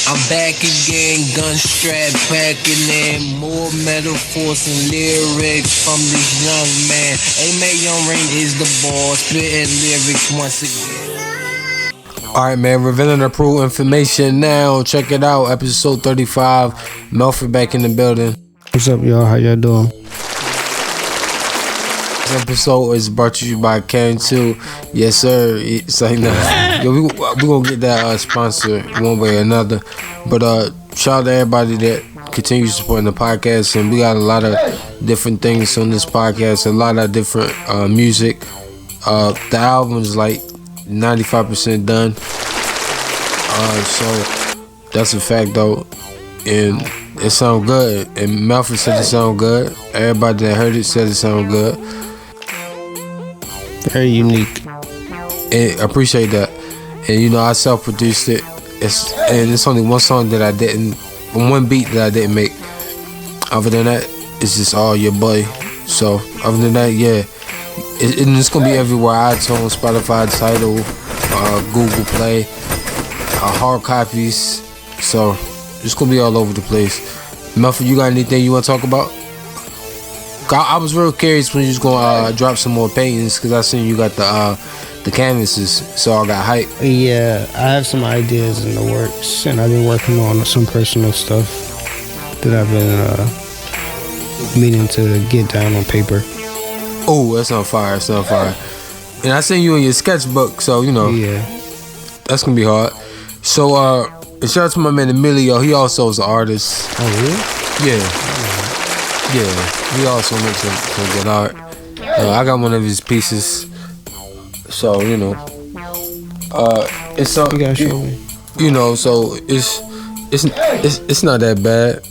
I'm back again, gun strap packing in more metaphors and lyrics from this young man. R.A.I.N is the boss, spitting lyrics once again. Alright, man, revealing the proof information now. Check it out, episode 35. Melford back in the building. What's up, y'all? How y'all doing? This episode is brought to you by Karen 2. Yes, sir. It's like, nah. Yo, we gonna get that sponsor one way or another. But shout out to everybody that continues supporting the podcast. And we got a lot of different things on this podcast. A lot of different music. The album is like 95% done. So that's a fact, though. And it sound good. And Melford said it sound good. Everybody that heard it said it sound good. Very unique. And I appreciate that. And you know, I self-produced it. It's only one song that I didn't, one beat that I didn't make. Other than that, it's just all your boy. So other than that, yeah, it's gonna be everywhere: iTunes, Spotify, Tidal, Google Play, hard copies. So it's gonna be all over the place. Melford, you got anything you want to talk about? I was real curious when you was gonna drop some more paintings, because I seen you got the canvases, so I got hype. Yeah, I have some ideas in the works, and I've been working on some personal stuff that I've been meaning to get down on paper. Oh, that's on fire! That's on fire! And I seen you in your sketchbook, so you know, yeah, that's gonna be hard. So, shout out to my man Emilio. He also is an artist. Oh really? Yeah. Yeah, he also makes some good art. I got one of his pieces, so you know, it's something. You gotta show me. You know, so it's not that bad.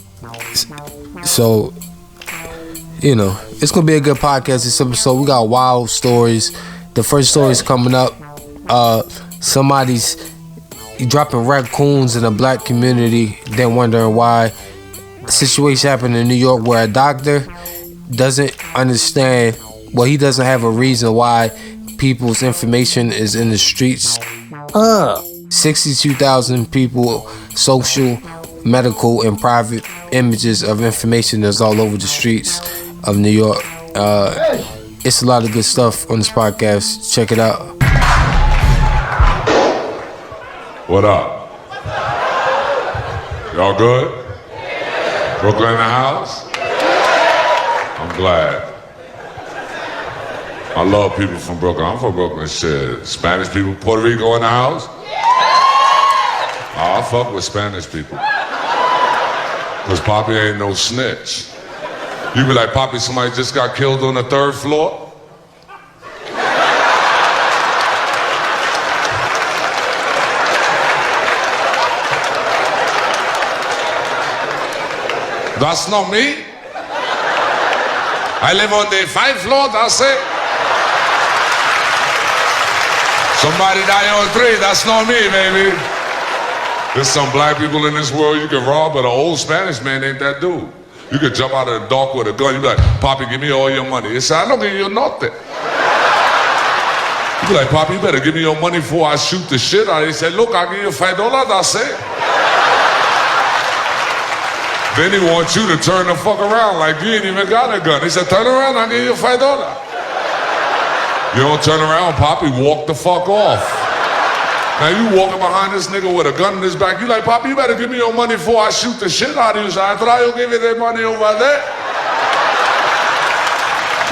So, you know, it's gonna be a good podcast this episode. We got wild stories. The first story is coming up. Somebody's dropping raccoons in a black community. Then wondering why. Situation happened in New York where a doctor doesn't understand, well, he doesn't have a reason why people's information is in the streets. 62,000 people, social, medical, and private images of information that's all over the streets of New York. It's a lot of good stuff on this podcast. Check it out. What up? Y'all good? Brooklyn in the house? I'm glad. I love people from Brooklyn. I'm from Brooklyn, shit. Spanish people, Puerto Rico in the house? I fuck with Spanish people. Cause Poppy ain't no snitch. You be like, Poppy, somebody just got killed on the 3rd floor? That's not me. I live on the 5th floor, that's it. Somebody die on 3, that's not me, baby. There's some black people in this world you can rob, but an old Spanish man ain't that dude. You could jump out of the dark with a gun, you be like, Poppy, give me all your money. He said, I don't give you nothing. You be like, Poppy, you better give me your money before I shoot the shit out of you. He said, look, I'll give you $5, that's it. Then he wants you to turn the fuck around like you ain't even got a gun. He said, turn around, I'll give you $5. You don't turn around, Poppy, walk the fuck off. Now you walking behind this nigga with a gun in his back. You like, Poppy, you better give me your money before I shoot the shit out of you. So I thought I'll give you that money over there.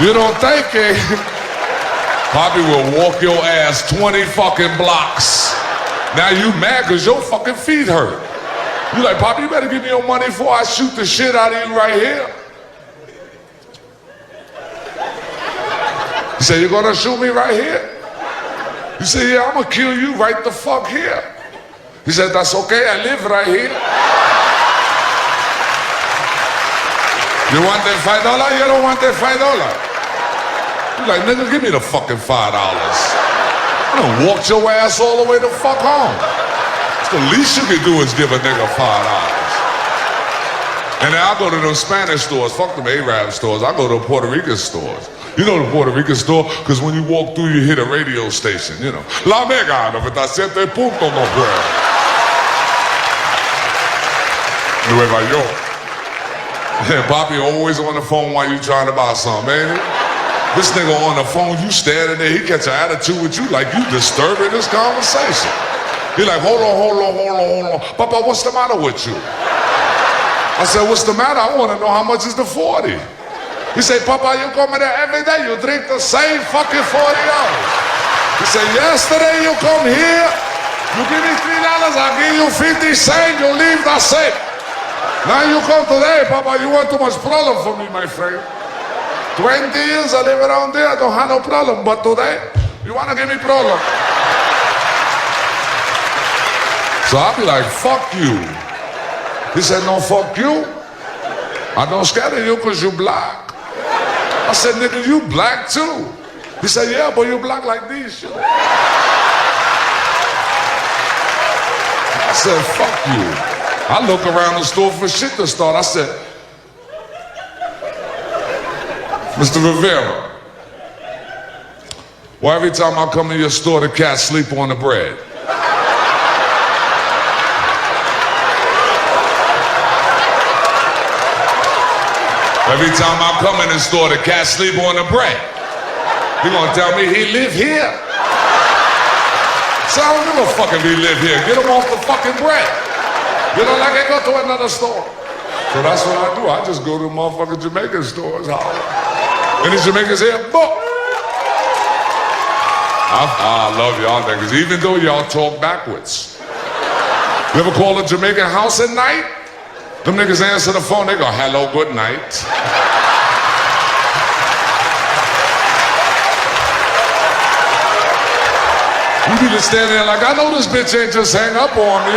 You don't think it? Poppy will walk your ass 20 fucking blocks. Now you mad because your fucking feet hurt. You like, Poppy, you better give me your money before I shoot the shit out of you right here. He said, you're gonna shoot me right here? You said, yeah, I'm gonna kill you right the fuck here. He said, that's okay, I live right here. You want that $5? You don't want that $5. You like, nigga, give me the fucking $5. I done walked your ass all the way the fuck home. The least you can do is give a nigga $5. And then I go to those Spanish stores, fuck them Arab stores, I go to Puerto Rican stores. You know the Puerto Rican store? Because when you walk through, you hit a radio station, you know. La Mega 97.9. Nueva York. Yeah, Poppy always on the phone while you trying to buy something, ain't it? This nigga on the phone, you standing there, he catch an attitude with you like you disturbing this conversation. He like, hold on. Papa, what's the matter with you? I said, what's the matter? I want to know how much is the 40. He said, Papa, you come there every day, you drink the same fucking $40. He said, yesterday you come here, you give me $3, I give you 50 cents, you leave the same. Now you come today, Papa, you want too much problem for me, my friend. 20 years I live around there, I don't have no problem, but today, you want to give me problem. So I'll be like, fuck you. He said, no, fuck you. I don't scare you because you black. I said, nigga, you black too. He said, yeah, but you black like these. I said, fuck you. I look around the store for shit to start. I said, Mr. Rivera, why every time I come in your store, the cats sleep on the bread? Every time I come in the store, the cats sleep on the bread. He gonna tell me he live here? So I don't give a fuck if he live here. Get him off the fucking bread. You know, like I go to another store. So that's what I do. I just go to motherfucking Jamaican stores. Any Jamaicans here? Book. I love y'all niggas, even though y'all talk backwards. You ever call a Jamaican house at night? Them niggas answer the phone, they go, hello, good night. You be just standing there like, I know this bitch ain't just hang up on me.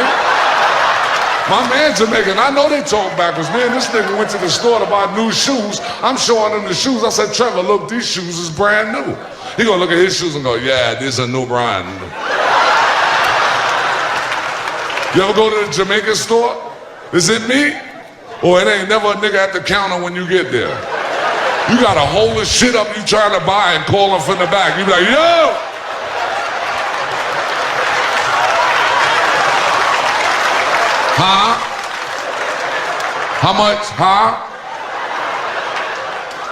My man Jamaican, I know they talk backwards. Me and this nigga went to the store to buy new shoes. I'm showing him the shoes. I said, Trevor, look, these shoes is brand new. He gonna look at his shoes and go, yeah, this is a new brand. You ever go to the Jamaican store? Is it me? Or it ain't never a nigga at the counter when you get there? You gotta hold the shit up you trying to buy and call him from the back. You be like, yo! Huh? How much? Huh?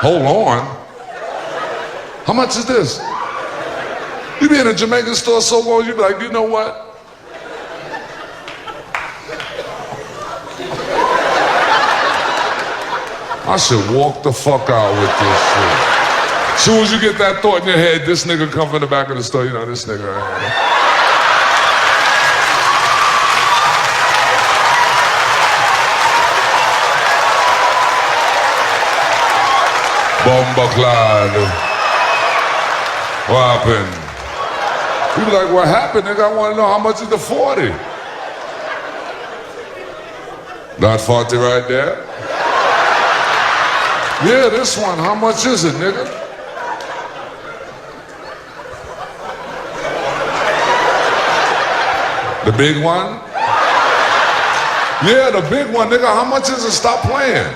Hold on. How much is this? You be in a Jamaican store so long, you be like, you know what? I should walk the fuck out with this shit. As soon as you get that thought in your head, this nigga come from the back of the store, you know, this nigga. Bombaclad. What happened? You be like, what happened, nigga? I want to know how much is the 40? That 40 right there? Yeah, this one. How much is it, nigga? The big one? Yeah, the big one, nigga. How much is it? Stop playing.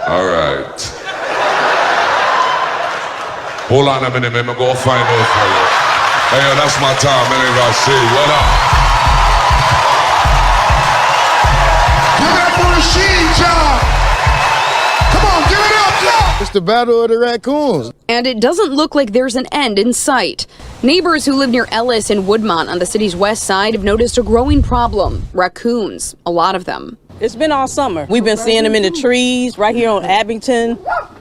All right. Hold on a minute, man. I'm gonna find out for you. Hey, that's my time, man. Rasheed, what up? Give it up for Rasheed, y'all. Come on, give it up, y'all. It's the battle of the Racoons. And it doesn't look like there's an end in sight. Neighbors who live near Ellis and Woodmont on the city's west side have noticed a growing problem. Raccoons, a lot of them. It's been all summer. We've been seeing them in the trees, right here on Abington,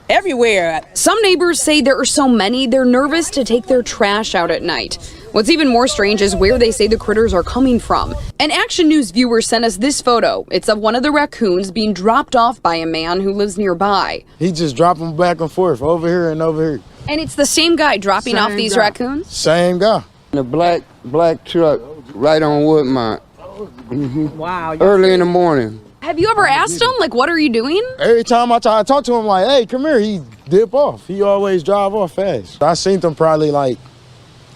everywhere. Some neighbors say there are so many, they're nervous to take their trash out at night. What's even more strange is where they say the critters are coming from. An Action News viewer sent us this photo. It's of one of the raccoons being dropped off by a man who lives nearby. He just dropped them back and forth, over here and over here. And it's the same guy dropping off these raccoons? Same guy. The black truck right on Woodmont. Wow. Early in the morning. Have you ever asked him, like, what are you doing? Every time I try to talk to him, like, hey, come here, he dip off. He always drive off fast. I seen them probably like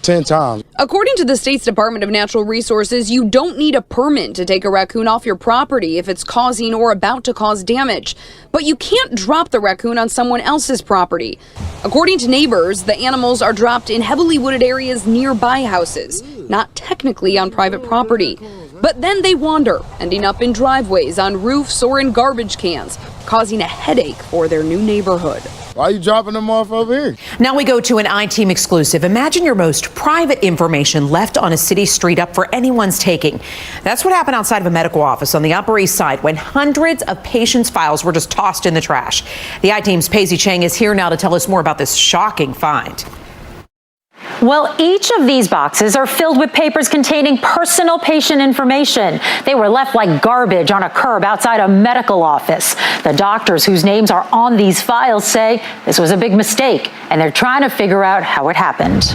10 times. According to the state's Department of Natural Resources, you don't need a permit to take a raccoon off your property if it's causing or about to cause damage. But you can't drop the raccoon on someone else's property. According to neighbors, the animals are dropped in heavily wooded areas nearby houses, not technically on private property. But then they wander, ending up in driveways, on roofs, or in garbage cans, causing a headache for their new neighborhood. Why are you dropping them off over here? Now we go to an I-Team exclusive. Imagine your most private information left on a city street up for anyone's taking. That's what happened outside of a medical office on the Upper East Side when hundreds of patients' files were just tossed in the trash. The I-Team's Paisy Chang is here now to tell us more about this shocking find. Well, each of these boxes are filled with papers containing personal patient information. They were left like garbage on a curb outside a medical office. The doctors whose names are on these files say this was a big mistake, and they're trying to figure out how it happened.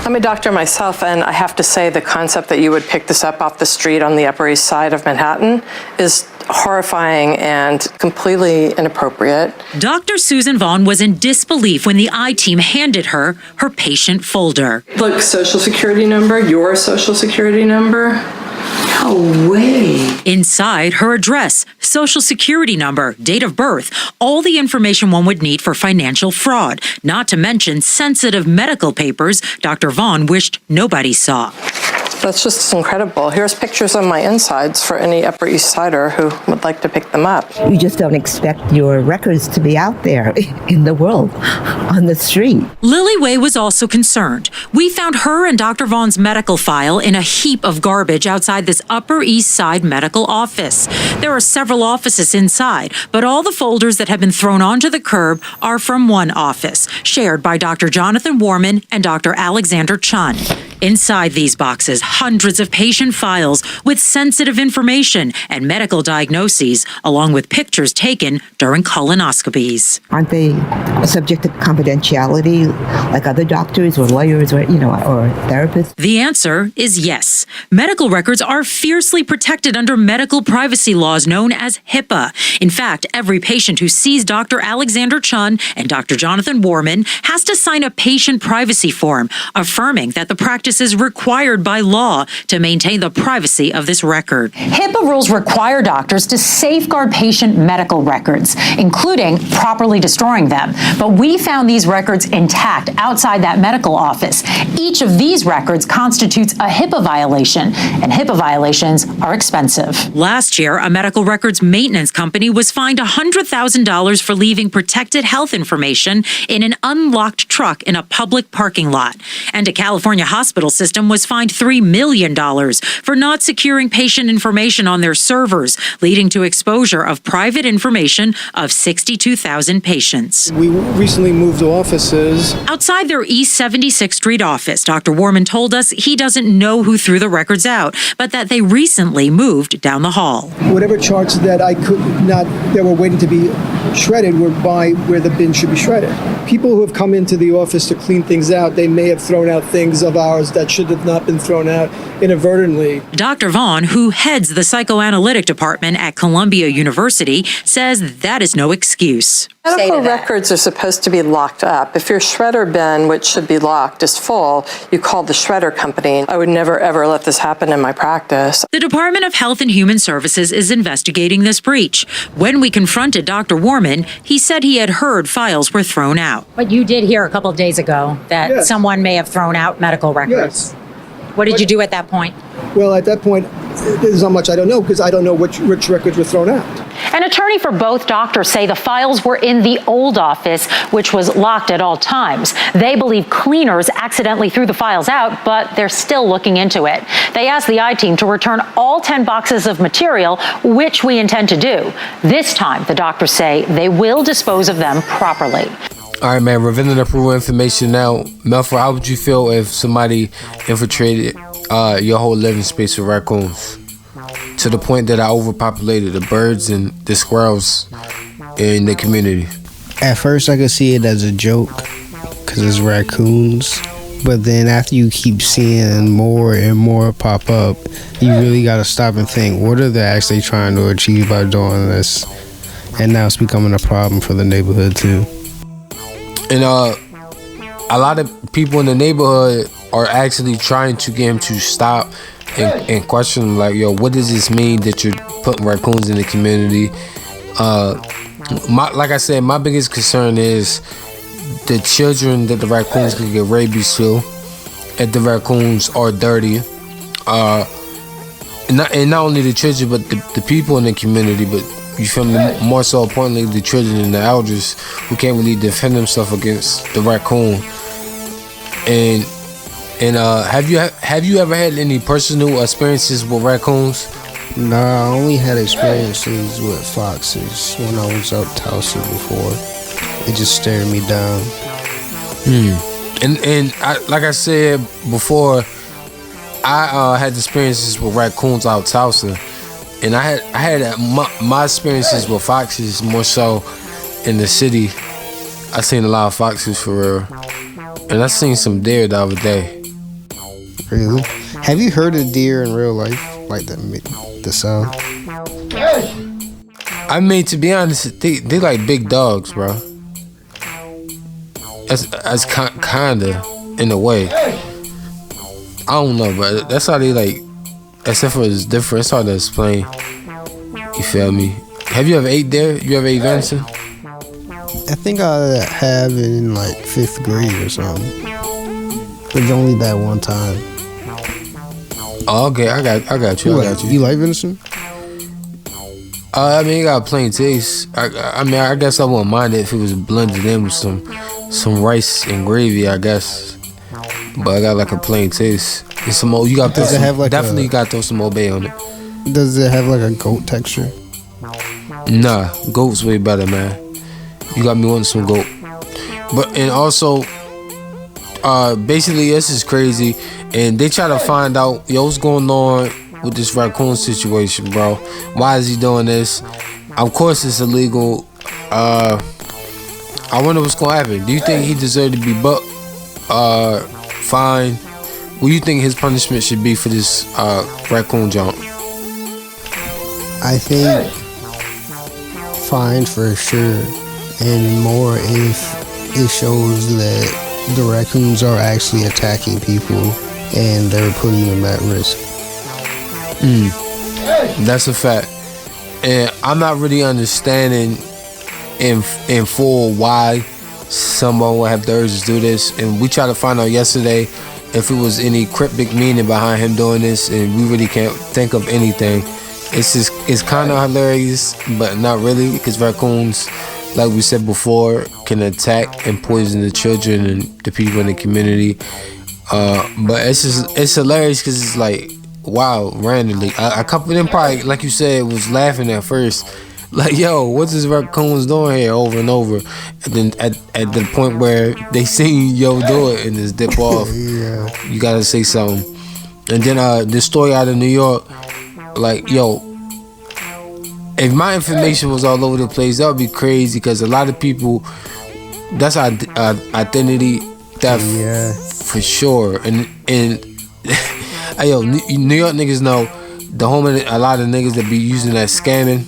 I'm a doctor myself, and I have to say the concept that you would pick this up off the street on the Upper East Side of Manhattan is horrifying and completely inappropriate. Dr. Susan Vaughn was in disbelief when the I-Team handed her her patient folder. Look, social security number, your social security number. No way. Inside, her address, social security number, date of birth, all the information one would need for financial fraud, not to mention sensitive medical papers Dr. Vaughn wished nobody saw. That's just incredible. Here's pictures of my insides for any Upper East Sider who would like to pick them up. You just don't expect your records to be out there in the world, on the street. Lily Way was also concerned. We found her and Dr. Vaughn's medical file in a heap of garbage outside this Upper East Side medical office. There are several offices inside, but all the folders that have been thrown onto the curb are from one office, shared by Dr. Jonathan Warman and Dr. Alexander Chun. Inside these boxes, hundreds of patient files with sensitive information and medical diagnoses, along with pictures taken during colonoscopies. Aren't they subject to confidentiality like other doctors or lawyers or therapists? The answer is yes. Medical records are fiercely protected under medical privacy laws known as HIPAA. In fact, every patient who sees Dr. Alexander Chun and Dr. Jonathan Warman has to sign a patient privacy form affirming that the practice is required by law to maintain the privacy of this record. HIPAA rules require doctors to safeguard patient medical records, including properly destroying them. But we found these records intact outside that medical office. Each of these records constitutes a HIPAA violation, and HIPAA violations are expensive. Last year, a medical records maintenance company was fined $100,000 for leaving protected health information in an unlocked truck in a public parking lot. And a California hospital system was fined $3 million for not securing patient information on their servers, leading to exposure of private information of 62,000 patients. We recently moved offices. Outside their East 76th Street office, Dr. Warman told us he doesn't know who threw the records out, but that they recently moved down the hall. Whatever charts that that were waiting to be shredded were by where the bin should be shredded. People who have come into the office to clean things out, they may have thrown out things of ours that should have not been thrown out inadvertently. Dr. Vaughn, who heads the psychoanalytic department at Columbia University, says that is no excuse. Medical records are supposed to be locked up. If your shredder bin, which should be locked, is full, you call the shredder company. I would never, ever let this happen in my practice. The Department of Health and Human Services is investigating this breach. When we confronted Dr. Warman, he said he had heard files were thrown out. But you did hear a couple of days ago that someone may have thrown out medical records. Yes. What did you do at that point? Well, at that point, there's not much I don't know because I don't know which records were thrown out. An attorney for both doctors say the files were in the old office, which was locked at all times. They believe cleaners accidentally threw the files out, but they're still looking into it. They asked the I-Team to return all 10 boxes of material, which we intend to do. This time, the doctors say they will dispose of them properly. All right, man, revealing approval information now. Melford, how would you feel if somebody infiltrated your whole living space with raccoons to the point that I overpopulated the birds and the squirrels in the community? At first, I could see it as a joke because it's raccoons. But then after you keep seeing more and more pop up, you really got to stop and think, what are they actually trying to achieve by doing this? And now it's becoming a problem for the neighborhood, too. And a lot of people in the neighborhood are actually trying to get him to stop and question him, like, yo, what does this mean that you're putting raccoons in the community? Like I said, my biggest concern is the children that the raccoons could get rabies to. at the Racoons are dirty. And not only the children, but the people in the community, but you feel me, more so importantly, the children and the elders who can't really defend themselves against the raccoon. And have you ever had any personal experiences with raccoons? Nah, I only had experiences with foxes when I was up Tulsa before. It just stared me down. And like I said before, I had experiences with raccoons out Tulsa, and I had my experiences with foxes more so in the city. I seen a lot of foxes for real, and I seen some deer the other day. Really? Have you heard of deer in real life, like the sound? I mean, to be honest, they like big dogs, bro. That's kinda in a way. I don't know, but that's how they like. Except for it's different. It's hard to explain. You feel me? Have you ever ate there? You ever ate venison? I think I have in like 5th grade or something. But it's only that one time. Oh, okay, I got you. I got you. You like venison? I mean, it got a plain taste. I mean, I guess I wouldn't mind it if it was blended in with some rice and gravy, I guess. But I got like a plain taste. And some old, you got to definitely got to throw some Obey on it. Does it have like a goat texture? Nah, goat's way better, man. You got me wanting some goat. And also, basically this is crazy, and they try to find out, yo, what's going on with this raccoon situation, bro? Why is he doing this? Of course it's illegal. I wonder what's gonna happen. Do you think he deserved to be fined? What do you think his punishment should be for this raccoon jump? I think fined for sure, and more if it shows that the raccoons are actually attacking people and they're putting them at risk. That's a fact. And I'm not really understanding in full why someone would have the urge to do this. And we tried to find out yesterday if it was any cryptic meaning behind him doing this, and we really can't think of anything. It's kind of hilarious, but not really, because raccoons, like we said before, can attack and poison the children and the people in the community. But it's hilarious because it's like, wow, randomly. A couple of them probably, like you said, was laughing at first. Like, yo, what's this raccoons doing here, over and over? And then at the point where they seen yo do it and just dip off, Yeah. you gotta say something. And then the story out of New York, like, yo, if my information was all over the place, that would be crazy, because a lot of people, that's identity theft, for sure. And hey, yo, New York niggas know the home of a lot of niggas that be using that scamming.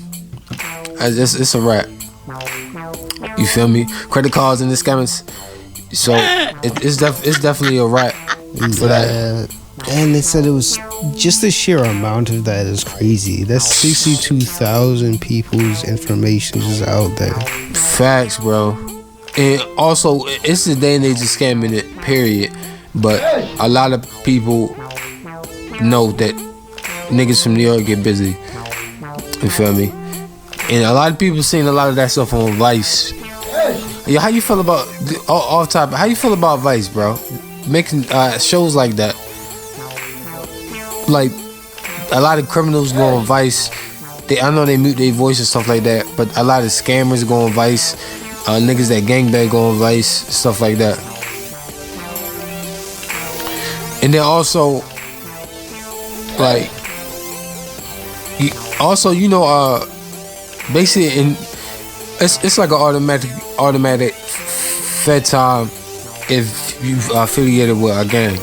It's a wrap. You feel me? Credit cards and the scammers. So it's definitely a wrap for that. And they said it was just the sheer amount of that is crazy. That's 62,000 people's information is out there. Facts, bro. And also, it's the day and age of scamming it, period. But a lot of people know that niggas from New York get busy. You feel me? And a lot of people seen a lot of that stuff on Vice. Yo, how you feel about, off topic, how you feel about Vice, bro? Making shows like that. Like, a lot of criminals go on Vice. I know they mute their voice and stuff like that, but a lot of scammers go on Vice. Niggas that gangbang go on Vice, stuff like that. And then also, like, basically, it's like an automatic fed time if you affiliated with a gang.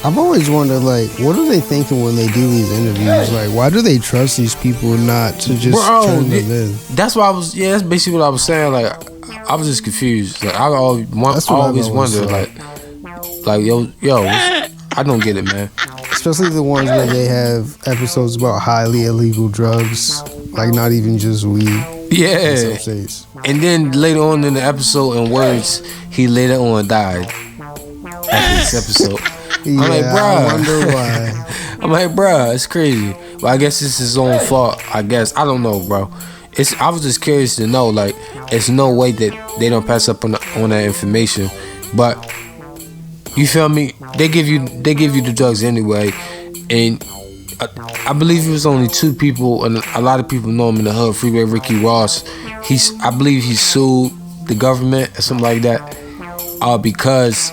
I've always wondered, like, what are they thinking when they do these interviews? Like, why do they trust these people not to just turn them in? That's why that's basically what I was saying. Like, I was just confused. Like, I always wonder, like, yo, I don't get it, man. Especially the ones where they have episodes about highly illegal drugs, like not even just weed. Yeah. And then later on in the episode, in words, he later on died. after this episode. Yeah, I'm like, bruh. I wonder why. I'm like, bruh, it's crazy. But I guess it's his own fault. I guess I don't know, bro. I was just curious to know. Like, it's no way that they don't pass up on that information. But you feel me? They give you the drugs anyway, and I believe it was only 2 people, and a lot of people know him in the hood. Freeway Ricky Ross. I believe he sued the government or something like that, because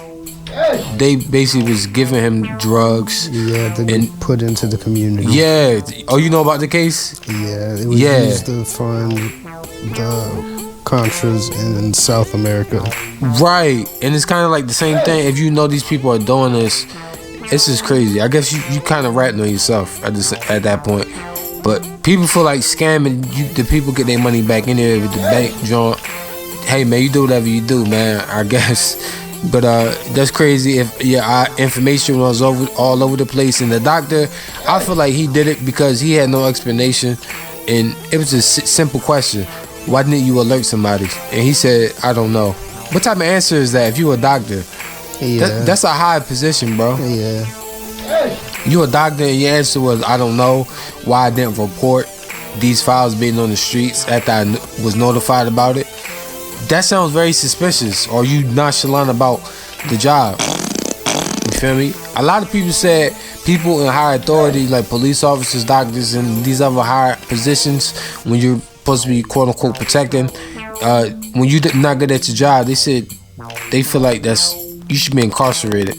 they basically was giving him drugs. Yeah, and put into the community. Yeah. Oh, you know about the case? Yeah, it was used to fund the Contras in South America. Right, and it's kind of like the same thing. If you know these people are doing this, it's just crazy. I guess you kind of ratting on yourself at that point. But people feel like scamming. The people get their money back in there with the bank joint. Hey man, you do whatever you do, man. I guess. But that's crazy. If our information was all over the place, and the doctor, I feel like he did it because he had no explanation, and it was a simple question. Why didn't you alert somebody? And he said, I don't know. What type of answer is that if you a doctor? Yeah. That's a high position, bro. Yeah. You a doctor and your answer was, I don't know why I didn't report these files being on the streets after I was notified about it. That sounds very suspicious. Or you nonchalant about the job. You feel me? A lot of people said people in higher authority, like police officers, doctors, and these other higher positions, when you're supposed to be quote unquote protecting, when you're not good at your job, they said they feel like you should be incarcerated.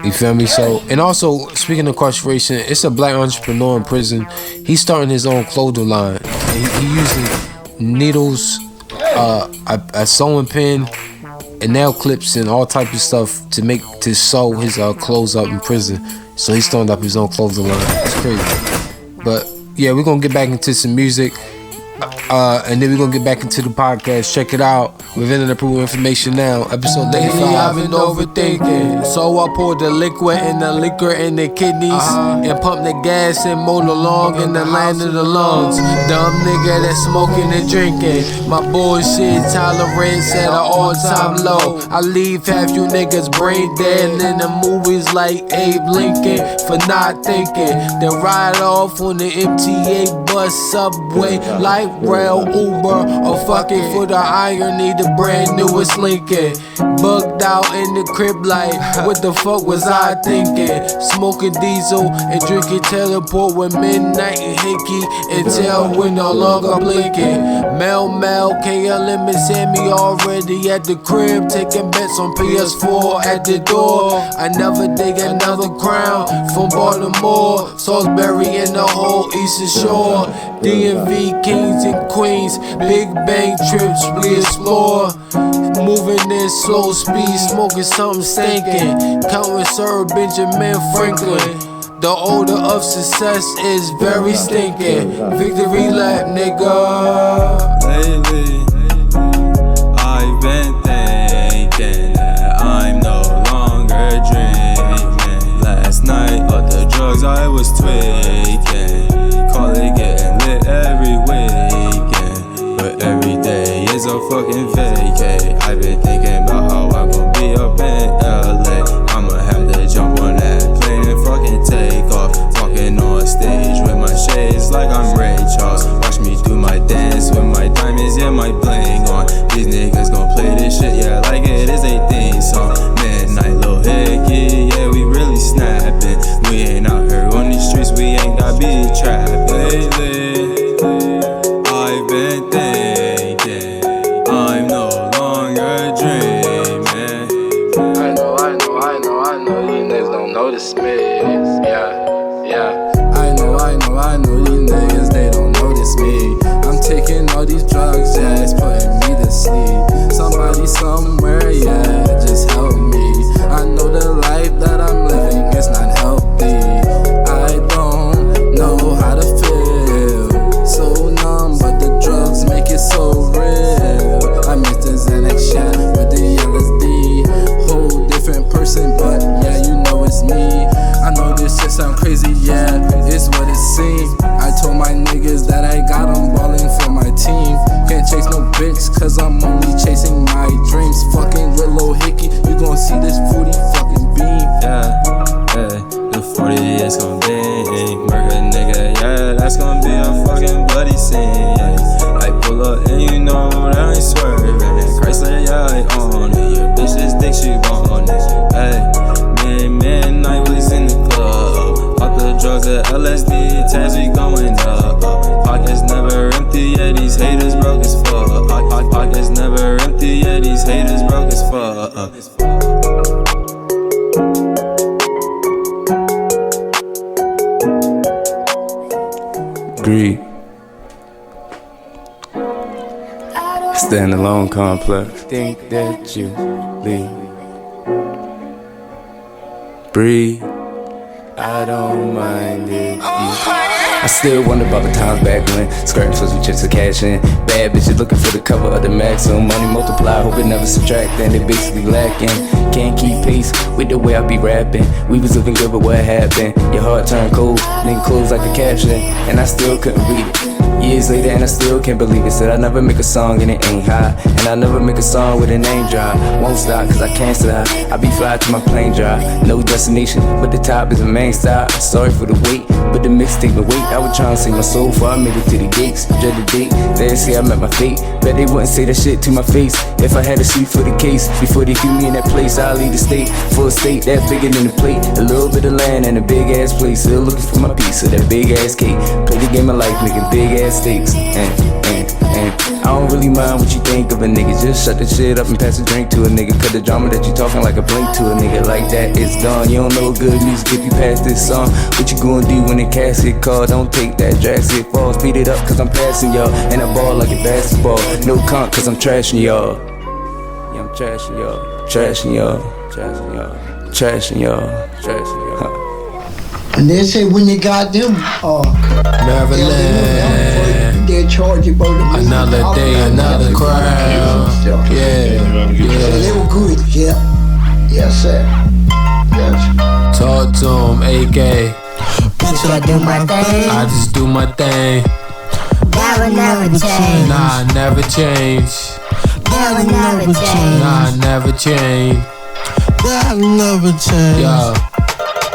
You feel me? So, and also speaking of incarceration, it's a black entrepreneur in prison. He's starting his own clothing line. He using needles, a sewing pin, and nail clips and all type of stuff to sew his clothes up in prison. So he's starting up his own clothing line. It's crazy. But yeah, we're gonna get back into some music, and then we're gonna get back into the podcast. Check it out. Within and approved information now. Episode 85. I've been overthinking, so I poured the liquid in the liquor in the kidneys, and pumped the gas and mowed along in the land of the lungs. Dumb nigga that's smoking and drinking. My bullshit tolerance at an all-time low. I leave half you niggas brain dead in the movies like Abe Lincoln for not thinking. Then ride off on the MTA bus, subway, light rail, Uber, or fucking for the irony, the brand newest Lincoln. Bugged out in the crib like, what the fuck was I thinking? Smoking diesel and drinking teleport with midnight and hickey until we're no longer blinking. Mel, KLM and Sammy already at the crib, taking bets on PS4 at the door. I never dig another crown from Baltimore, Salisbury and the whole Eastern Shore. DMV kings and queens, Big Bang trips we explore. Moving in slow speed, smoking something stinking. Counting Sir Benjamin Franklin. The odor of success is very stinking. Victory lap, nigga. Lately, I've been thinking that I'm no longer dreaming. Last night, all the drugs I was tweaking. Call it getting lit every weekend, but every day is a fucking vacay. I've been thinking about how I'm gonna be up in LA. I'ma have to jump on that plane and fucking take off. Walking on stage with my shades like I'm Ray Charles. Watch me do my dance with my diamonds and my bling on. These niggas gon' play this shit, yeah, like it is a theme song. Midnight, Lil Hickey, yeah, we really snapping. We ain't out here on these streets, we ain't got be trapped. Lately, I've been thinking I'm no longer dreaming. I know, you niggas don't notice me. Yeah. I know, you niggas, they don't notice me. I'm taking all these drugs, yeah, it's putting me to sleep. Somebody somewhere, yeah, just help me. I know the life that I'm living is not healthy. I don't know how to feel. So numb, but the drugs make it so real. I miss the Xanax shot with the LSD. Whole different person, but yeah, you know it's me. I know this shit sound crazy, yeah, it's what it seems. I told my niggas that I got them balling for my team. Can't chase no bitch, cause I'm only chasing my dreams. Fucking with Lil greed. Stand alone complex. Think that you leave. Breathe. I don't mind it. I still wonder about the times back when scraps was with chips to cash in. Bad bitches looking for the cover of the maximum. Money multiply, hope it never subtract, and it basically lacking. Can't keep pace with the way I be rapping. We was looking good, but what happened? Your heart turned cold, then closed like a caption, and I still couldn't read it. Years later and I still can't believe it. Said I never make a song and it ain't high, and I never make a song with a name drop. Won't stop cause I can't stop. I be fly to my plane drop. No destination, but the top is the main stop. Sorry for the wait, but the mixtape but wait. I was trying to save my soul before I made it to the gates. Dread the date, they say I met my fate. Bet they wouldn't say that shit to my face if I had a suit for the case. Before they threw me in that place, I'll leave the state. Full state, that bigger than the plate. A little bit of land and a big ass place. Still looking for my piece of that big ass cake. Play the game of life, making big ass stakes. I don't really mind what you think of a nigga. Just shut the shit up and pass a drink to a nigga. Cut the drama that you talking like a blink to a nigga. Like that, it's gone. You don't know good music if you pass this song. What you gonna do when the casket call? Don't take that drastic fall. Speed it up cause I'm passing y'all, and I ball like a basketball. No comp cause I'm trashing y'all. Yeah, I'm trashing y'all. Trashing y'all. Trashing y'all. Trashing y'all. Trashing y'all. And they say when you got them, Maryland, they charge you about the another day, another crowd. Yeah. So they were good, yeah. Yes, sir. Yes. Talk to him, AK. Bitch, I do my thing. I just do my thing. That will never change. Nah, never change. That will never change. Nah, never change. That will never change. Yeah.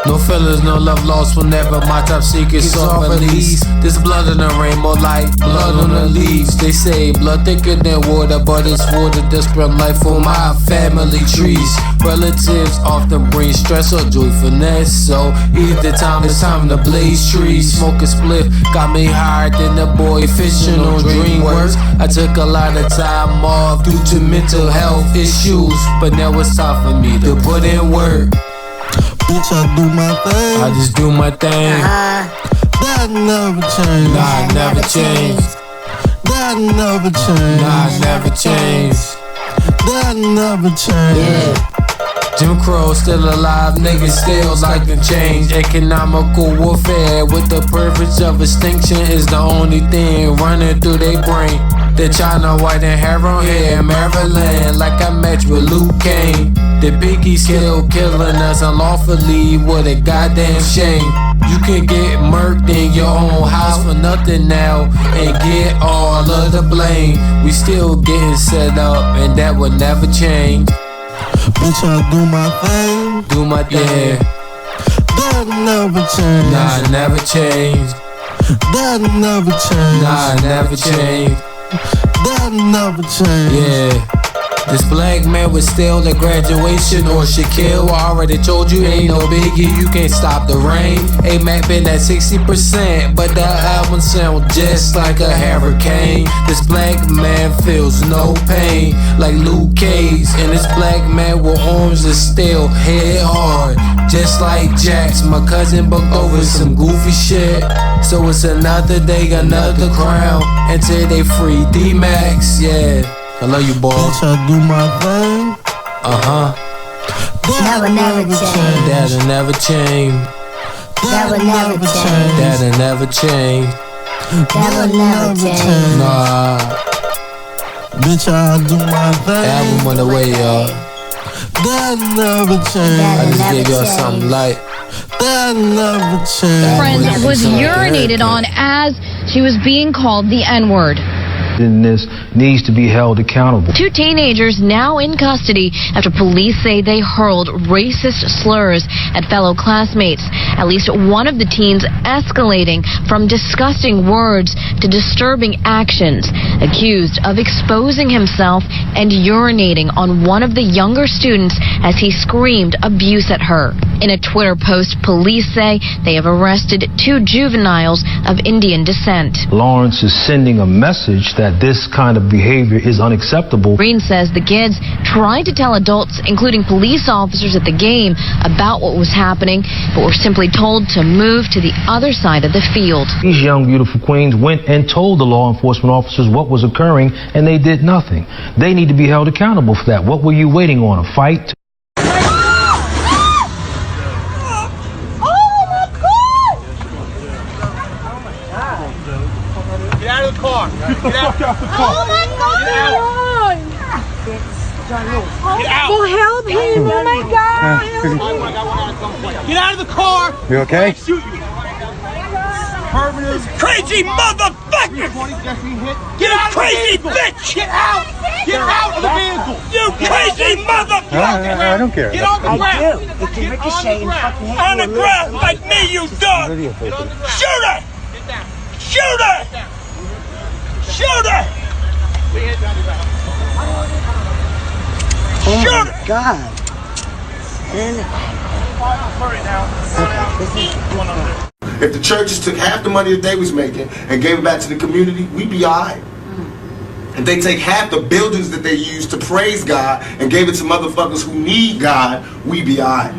No feelings, no love lost whenever my top secret's off release. This blood in the rainbow like blood on the leaves. They say blood thicker than water, but it's water that spread life for my family trees. Relatives often bring stress or joyfulness, so either time it's time to blaze trees. Smoke a spliff got me higher than the boy fishing on DreamWorks. I took a lot of time off due to mental health issues, but now it's time for me to put in work. Bitch, I do my thing. I just do my thing. That never change. Nah, never change. That never change. Nah, never change. That never change. Yeah. Jim Crow still alive, niggas still like to change. Economical warfare with the purpose of extinction is the only thing running through their brain. The China white and hair on hair, Maryland, like I match with Luke Kane. The Biggie still killing us unlawfully, what a goddamn shame. You can get murked in your own house for nothing now and get all of the blame. We still getting set up and that will never change. Bitch, I do my thing. Do my thing. That never change. Nah, never change. That never change. Nah, never change. That never change. Yeah. This black man was still at graduation or Shaquille. I already told you ain't no biggie, you can't stop the rain. A-Mac been at 60%, but that album sound just like a hurricane. This black man feels no pain, like Luke Cage. And this black man with arms that still hit hard, just like Jax. My cousin booked over some goofy shit, so it's another day, another crown, until they free D-Max, yeah. I love you, boy. Bitch, I do my thing. That will never change. That'll never change. That will never change. That'll never change. That will never change. Nah. Bitch, I do my thing. Album on the way, y'all. That never change. I just gave y'all something light. That never change. Friend was urinated on as she was being called the N-word. This needs to be held accountable. 2 teenagers now in custody after police say they hurled racist slurs at fellow classmates. At least one of the teens escalating from disgusting words to disturbing actions, accused of exposing himself and urinating on one of the younger students as he screamed abuse at her. In a Twitter post, police say they have arrested 2 juveniles of Indian descent. Lawrence is sending a message that that this kind of behavior is unacceptable. Green says the kids tried to tell adults, including police officers at the game, about what was happening, but were simply told to move to the other side of the field. These young, beautiful queens went and told the law enforcement officers what was occurring, and they did nothing. They need to be held accountable for that. What were you waiting on, a fight? Get out the car. Oh my God! Get out! Well, help him! Oh my God! Get out of the car! You okay? Shoot you! Crazy motherfucker! Get out, crazy bitch! Get out! Get out of the vehicle! You crazy motherfucker! I don't care. Get on the ground! I do. It can ricochet and fucking hit On you the a little ground bit. like me, you dog! Shoot her! Shoot her! Shoot her! Oh Shoot my her! God. If the churches took half the money that they was making and gave it back to the community, we'd be all right. If they take half the buildings that they use to praise God and gave it to motherfuckers who need God, we'd be all right.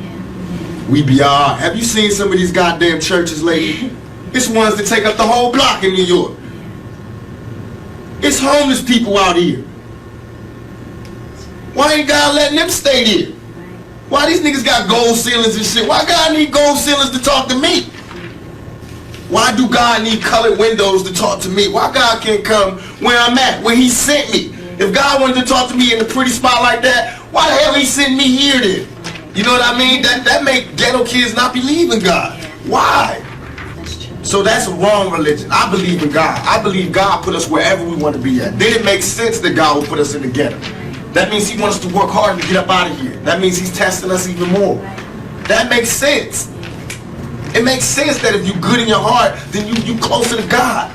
We'd be all right. Have you seen some of these goddamn churches lately? It's ones that take up the whole block in New York. It's homeless people out here. Why ain't God letting them stay there? Why these niggas got gold ceilings and shit? Why God need gold ceilings to talk to me? Why do God need colored windows to talk to me? Why God can't come where I'm at, where he sent me? If God wanted to talk to me in a pretty spot like that, why the hell he sent me here then? You know what I mean? That make ghetto kids not believe in God. Why? So that's a wrong religion. I believe in God. I believe God put us wherever we want to be at. Then it makes sense that God will put us in the ghetto. That means he wants us to work hard to get up out of here. That means he's testing us even more. That makes sense. It makes sense that if you're good in your heart, then you closer to God.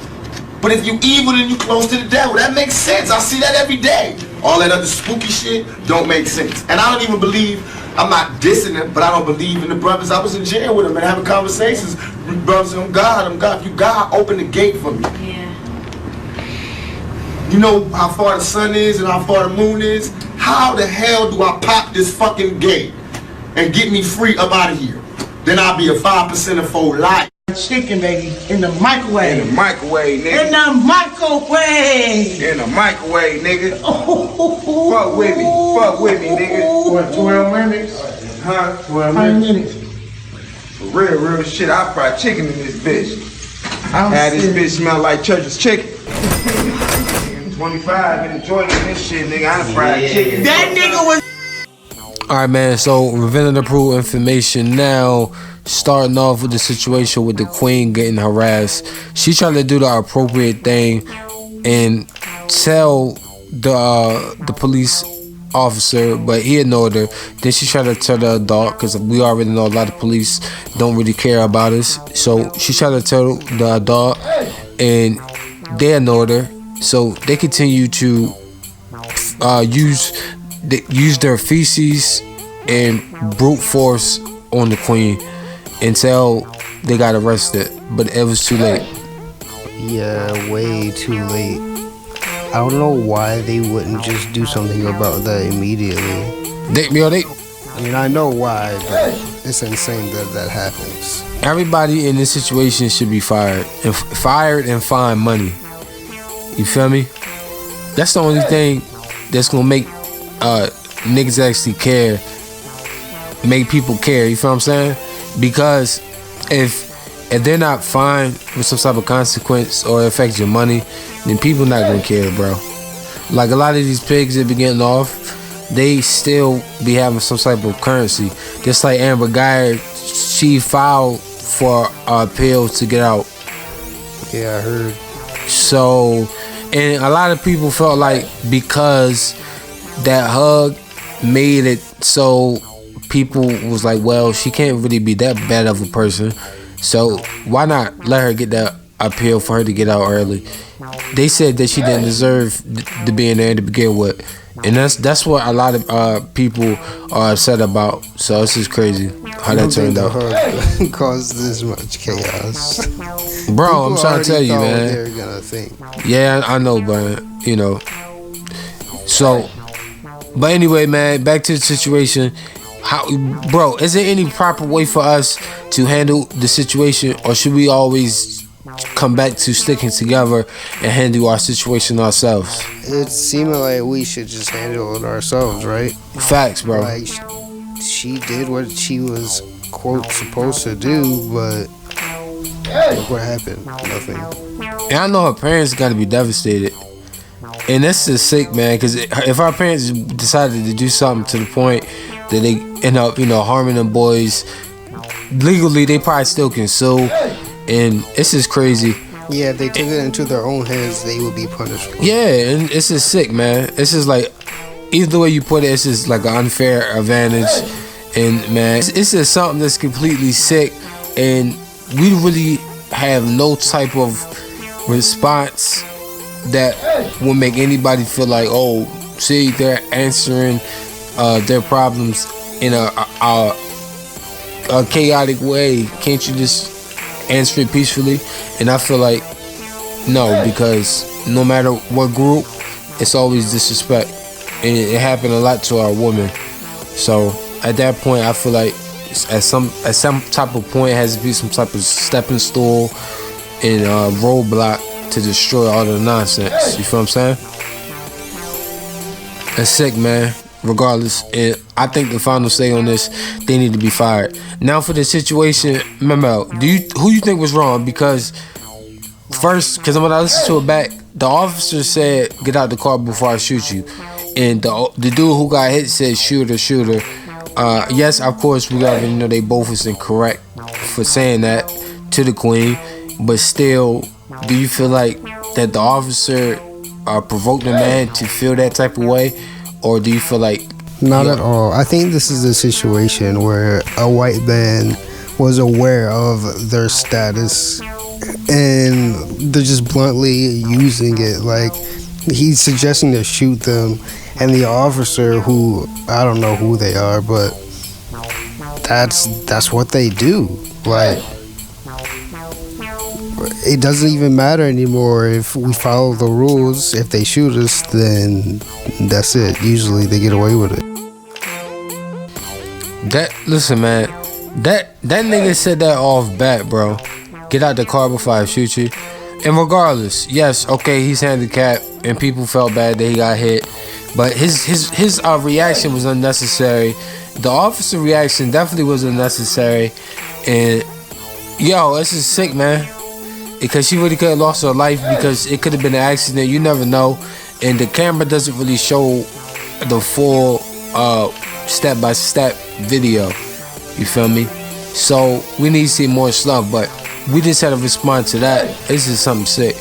But if you evil, then you close to the devil. That makes sense. I see that every day. All that other spooky shit don't make sense. And I don't even believe, I'm not dissing them, but I don't believe in the brothers. I was in jail with them and having conversations with brothers. I'm God. If you God, open the gate for me. Yeah. You know how far the sun is and how far the moon is? How the hell do I pop this fucking gate and get me free up out of here? Then I'll be a 5% for life. Chicken, baby, in the microwave. In the microwave, nigga. In the microwave. In the microwave, nigga. Fuck with me, nigga. What, 12 minutes? Huh? 12 minutes. For real shit, I fry chicken in this bitch. Had this bitch smell like church's chicken. 25 and enjoying this shit, nigga. I done fried chicken. That nigga was. Alright, man, so revealing approved information now. Starting off with the situation with the queen getting harassed. She tried to do the appropriate thing and tell the police officer, but he ignored her. Then she tried to tell the adult, because we already know a lot of police don't really care about us. So she tried to tell the adult, and they ignored her. So they continue to use their feces and brute force on the queen until they got arrested, but it was too late. Yeah, way too late. I don't know why they wouldn't just do something about that immediately. I mean, I know why, but it's insane that happens. Everybody in this situation should be fired and fined money. You feel me? That's the only thing that's gonna make niggas actually care, make people care. You feel what I'm saying? Because if they're not fined with some type of consequence or it affects your money, then people not gonna care, bro. Like a lot of these pigs that be getting off, they still be having some type of currency. Just like Amber Guyard, she filed for appeals to get out. Yeah, I heard. So, and a lot of people felt like because that hug made it so people was like, well, she can't really be that bad of a person, so why not let her get that appeal for her to get out early? They said that she didn't deserve to be in there to begin with, and that's what a lot of people are upset about. So this is crazy. how that turned out. Caused this much chaos. Bro, I'm trying to tell you, man. They're gonna think. Yeah, I know, but you know. So, but anyway, man, back to the situation. Bro, is there any proper way for us to handle the situation, or should we always come back to sticking together and handle our situation ourselves? It's seeming like we should just handle it ourselves, right? Facts, bro. Like, she did what she was, quote, supposed to do, but look what happened. Nothing. And I know her parents got to be devastated. And that's just sick, man, because if our parents decided to do something to the point that they end up, harming them boys, legally they probably still can sue. And it's just crazy. Yeah, if they took it into their own hands, they would be punished for it. Yeah, and it's just sick, man. It's just like, either way you put it, it's just like an unfair advantage. And man, it's just something that's completely sick. And we really have no type of response that will make anybody feel like, oh, see, they're answering their problems in a chaotic way. Can't you just answer it peacefully? And I feel like no, because no matter what group, it's always disrespect, and it happened a lot to our women. So at that point, I feel like at some type of point, it has to be some type of stepping stool and roadblock to destroy all the nonsense. You feel what I'm saying? That's sick, man. Regardless, and I think the final say on this, they need to be fired. Now for the situation, remember, who you think was wrong? Because first, when I listened to it back, the officer said, "Get out the car before I shoot you," and the dude who got hit said, "Shoot her." Yes, of course, we already know they both was incorrect for saying that to the queen, but still, do you feel like that the officer provoked the man to feel that type of way? Or do you feel like... Not at all. I think this is a situation where a white man was aware of their status and they're just bluntly using it. Like, he's suggesting to shoot them, and the officer, who, I don't know who they are, but that's what they do. Like, it doesn't even matter anymore if we follow the rules. If they shoot us, then that's it. Usually they get away with it. Listen, man, that nigga said that off bat, bro. Get out the car before I shoot you. And regardless, yes, okay, he's handicapped and people felt bad that he got hit, but his reaction was unnecessary. The officer reaction definitely was unnecessary. And yo, this is sick, man. Because she really could have lost her life, because it could have been an accident. You never know. And the camera doesn't really show the full step-by-step video. You feel me? So we need to see more stuff, but we just had to respond to that. This is something sick.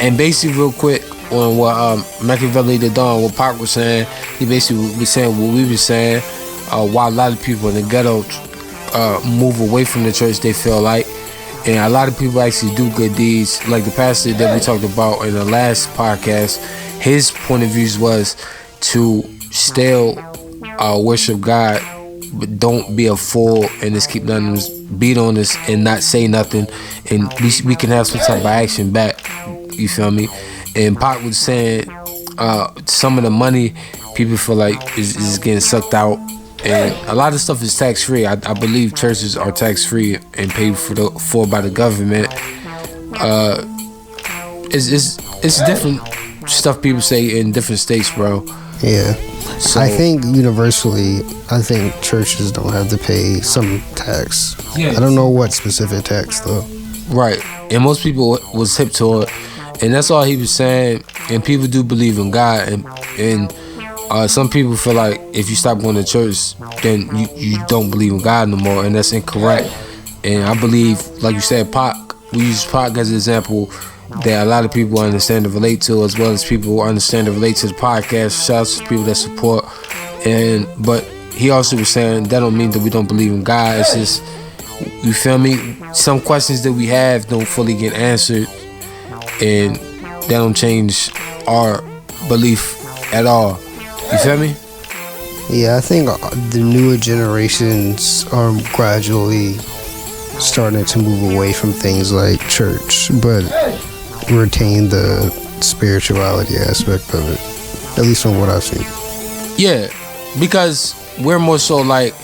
And basically, real quick, on what Machiavelli the Don, what Pac was saying, he basically was saying what we were saying, why a lot of people in the ghetto move away from the church, they feel like. And a lot of people actually do good deeds. Like the pastor that we talked about in the last podcast, his point of view was to still worship God, but don't be a fool and just keep letting us beat on us and not say nothing. And we can have some type of action back. You feel me? And Pac was saying some of the money people feel like is getting sucked out. And a lot of stuff is tax-free. I believe churches are tax-free and paid for by the government. It's different stuff people say in different states, bro. Yeah. So, I think universally, churches don't have to pay some tax. Yeah. I don't know what specific tax, though. Right. And most people was hip to it. And that's all he was saying. And people do believe in God. And some people feel like if you stop going to church, then you don't believe in God no more, and that's incorrect. And I believe, like you said, Pac, we use Pac as an example that a lot of people understand and relate to, as well as people who understand and relate to the podcast. Shout out to people that support. But he also was saying that don't mean that we don't believe in God. It's just, you feel me? Some questions that we have don't fully get answered, and that don't change our belief at all. You feel me? Yeah, I think the newer generations are gradually starting to move away from things like church, but retain the spirituality aspect of it, at least from what I've seen. Yeah, because we're more so like,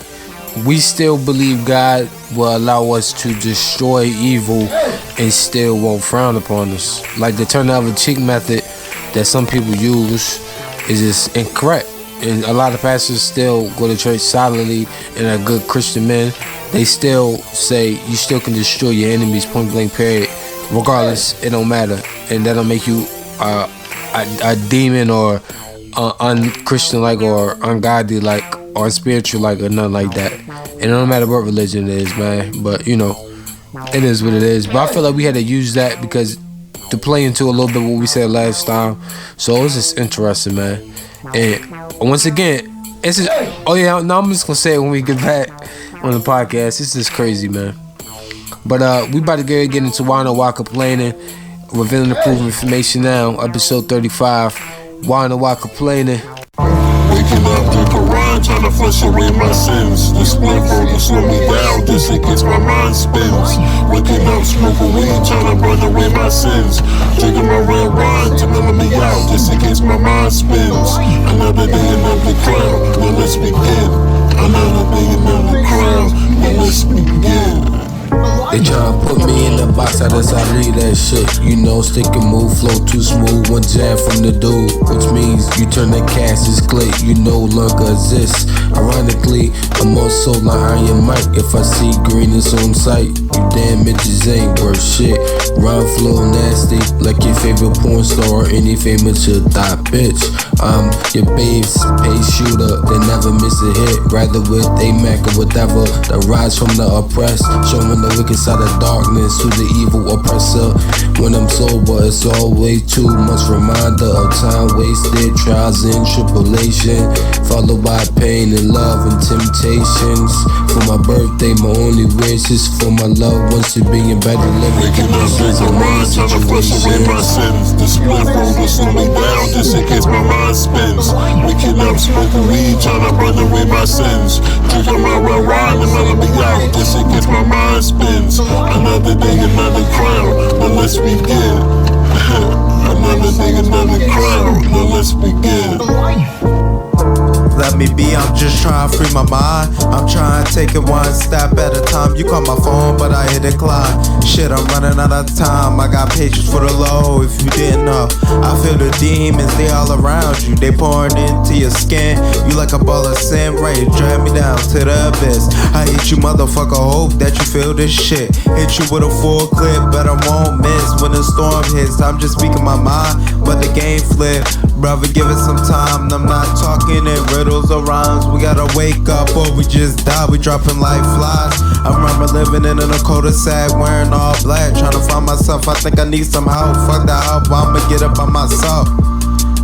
we still believe God will allow us to destroy evil and still won't frown upon us. Like the turn the other cheek method that some people use is just incorrect. And a lot of pastors still go to church solidly and are good Christian men. They still say you still can destroy your enemies, point blank period. Regardless, it don't matter. And that don't make you a demon or un-Christian like or ungodly like or spiritual like or nothing like that. And it don't matter what religion it is, man. But you know, it is what it is. But I feel like we had to use that because to play into a little bit what we said last time. So it was just interesting, man. And once again, it's just, oh yeah, no, I'm just gonna say it when we get back on the podcast. It's just crazy, man. But we about to get into Why No Why Complaining, revealing the proven information now, episode 35. Why No Why Complaining. Waking up, drink R.A.I.N, trying to flush away my sins. The split roll to slow me down, just in case my mind spins. Waking up, smoking weed, trying to burn away my sins. Drinking my red wine to mellow me out, just in case my mind spins. Another day, another crown, now let's begin. Another day, another crown, now let's begin. They tryna put me in the box, I decide to read that shit. You know, stick and move, flow too smooth, one jab from the dude. Which means you turn the cast as clay, you no longer exist. Ironically, I'm also like Iron Mike. If I see green, it's on sight. You damn bitches ain't worth shit. Rhyme flow nasty, like your favorite porn star or any famous thought bitch. I'm your babe's pace shooter, they never miss a hit. Rather with a Mac or whatever, the rise from the oppressed, showing the wicked side of darkness to the evil oppressor. When I'm sober, it's always too much reminder of time wasted, trials and tribulation, followed by pain and love and temptations. For my birthday, my only wish is for my loved ones to be in better living conditions. Trying to flush away my sins. The split roll to slow me down, just in case my mind spins. Waking up, smoking weed, trying to burn away my sins. Drinking my red wine and mellow me out, just in case my mind spins. Another day, another crown, now let's begin. Another day, another crown, now let's begin. Let me be, I'm just trying to free my mind. I'm trying to take it one step at a time. You call my phone, but I hit decline. Shit, I'm running out of time. I got patience for the low, if you didn't know. I feel the demons, they all around you. They pouring into your skin. You like a ball of sin, ready to drag me down to the abyss. I hate you, motherfucker, hope that you feel this shit. Hit you with a full clip, but I won't miss. When the storm hits, I'm just speaking my mind, but the game flip. Brother, give it some time. I'm not talking in riddles or rhymes. We gotta wake up or we just die. We dropping like flies. I remember living in a cul-de-sac, wearing all black, trying to find myself. I think I need some help. Fuck that help, I'ma get up by myself.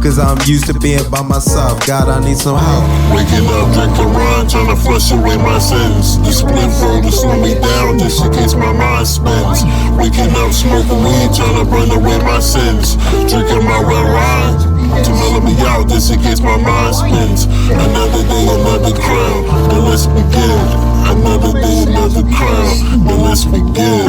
Cause I'm used to being by myself. God, I need some help. Waking up, drinking R.A.I.N, trying to flush away my sins. The split roll to slow me down, just in case my mind spins. Waking up, smoking weed, trying to burn away my sins. Drinking my red wine to mellow me out, just in case my mind spins. Another day, another crown, now let's begin. Another day, another crown, now let's begin.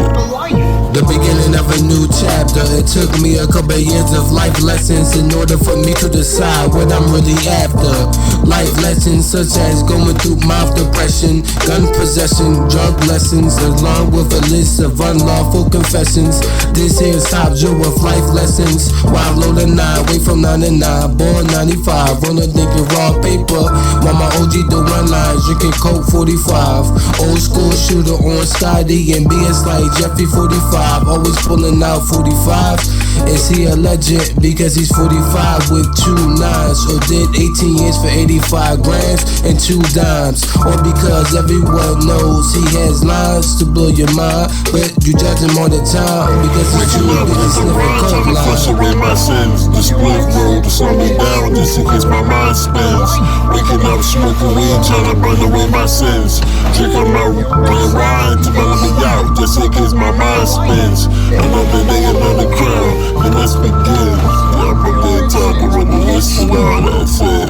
The beginning of a new chapter. It took me a couple of years of life lessons in order for me to decide what I'm really after. Life lessons such as going through mouth depression, gun possession, drug lessons, along with a list of unlawful confessions. This here's top drill with life lessons. While loading 9, way from 9 to 9, born 95, on a thinking raw paper. While my OG do one lines, drinking Coke 45. Old school shooter on Scotty and BS like Jeffy 45. Always pulling out 45s. Is he a legend because he's 45 with 2 9s? Or did 18 years for 85 grams and 2 dimes? Or because everyone knows he has lines to blow your mind, but you judge him all the time because he's too busy sniffing coke lines. Flush away my sins. The split roll to slow me down, just in case my mind spins. Waking up, smoking weed, trying to burn away my sins. Drinking my red wine to mellow me out, just in case my mind spins. Another day, another crown, then let's begin. Yeah, I'm up there talking with the list and all that shit.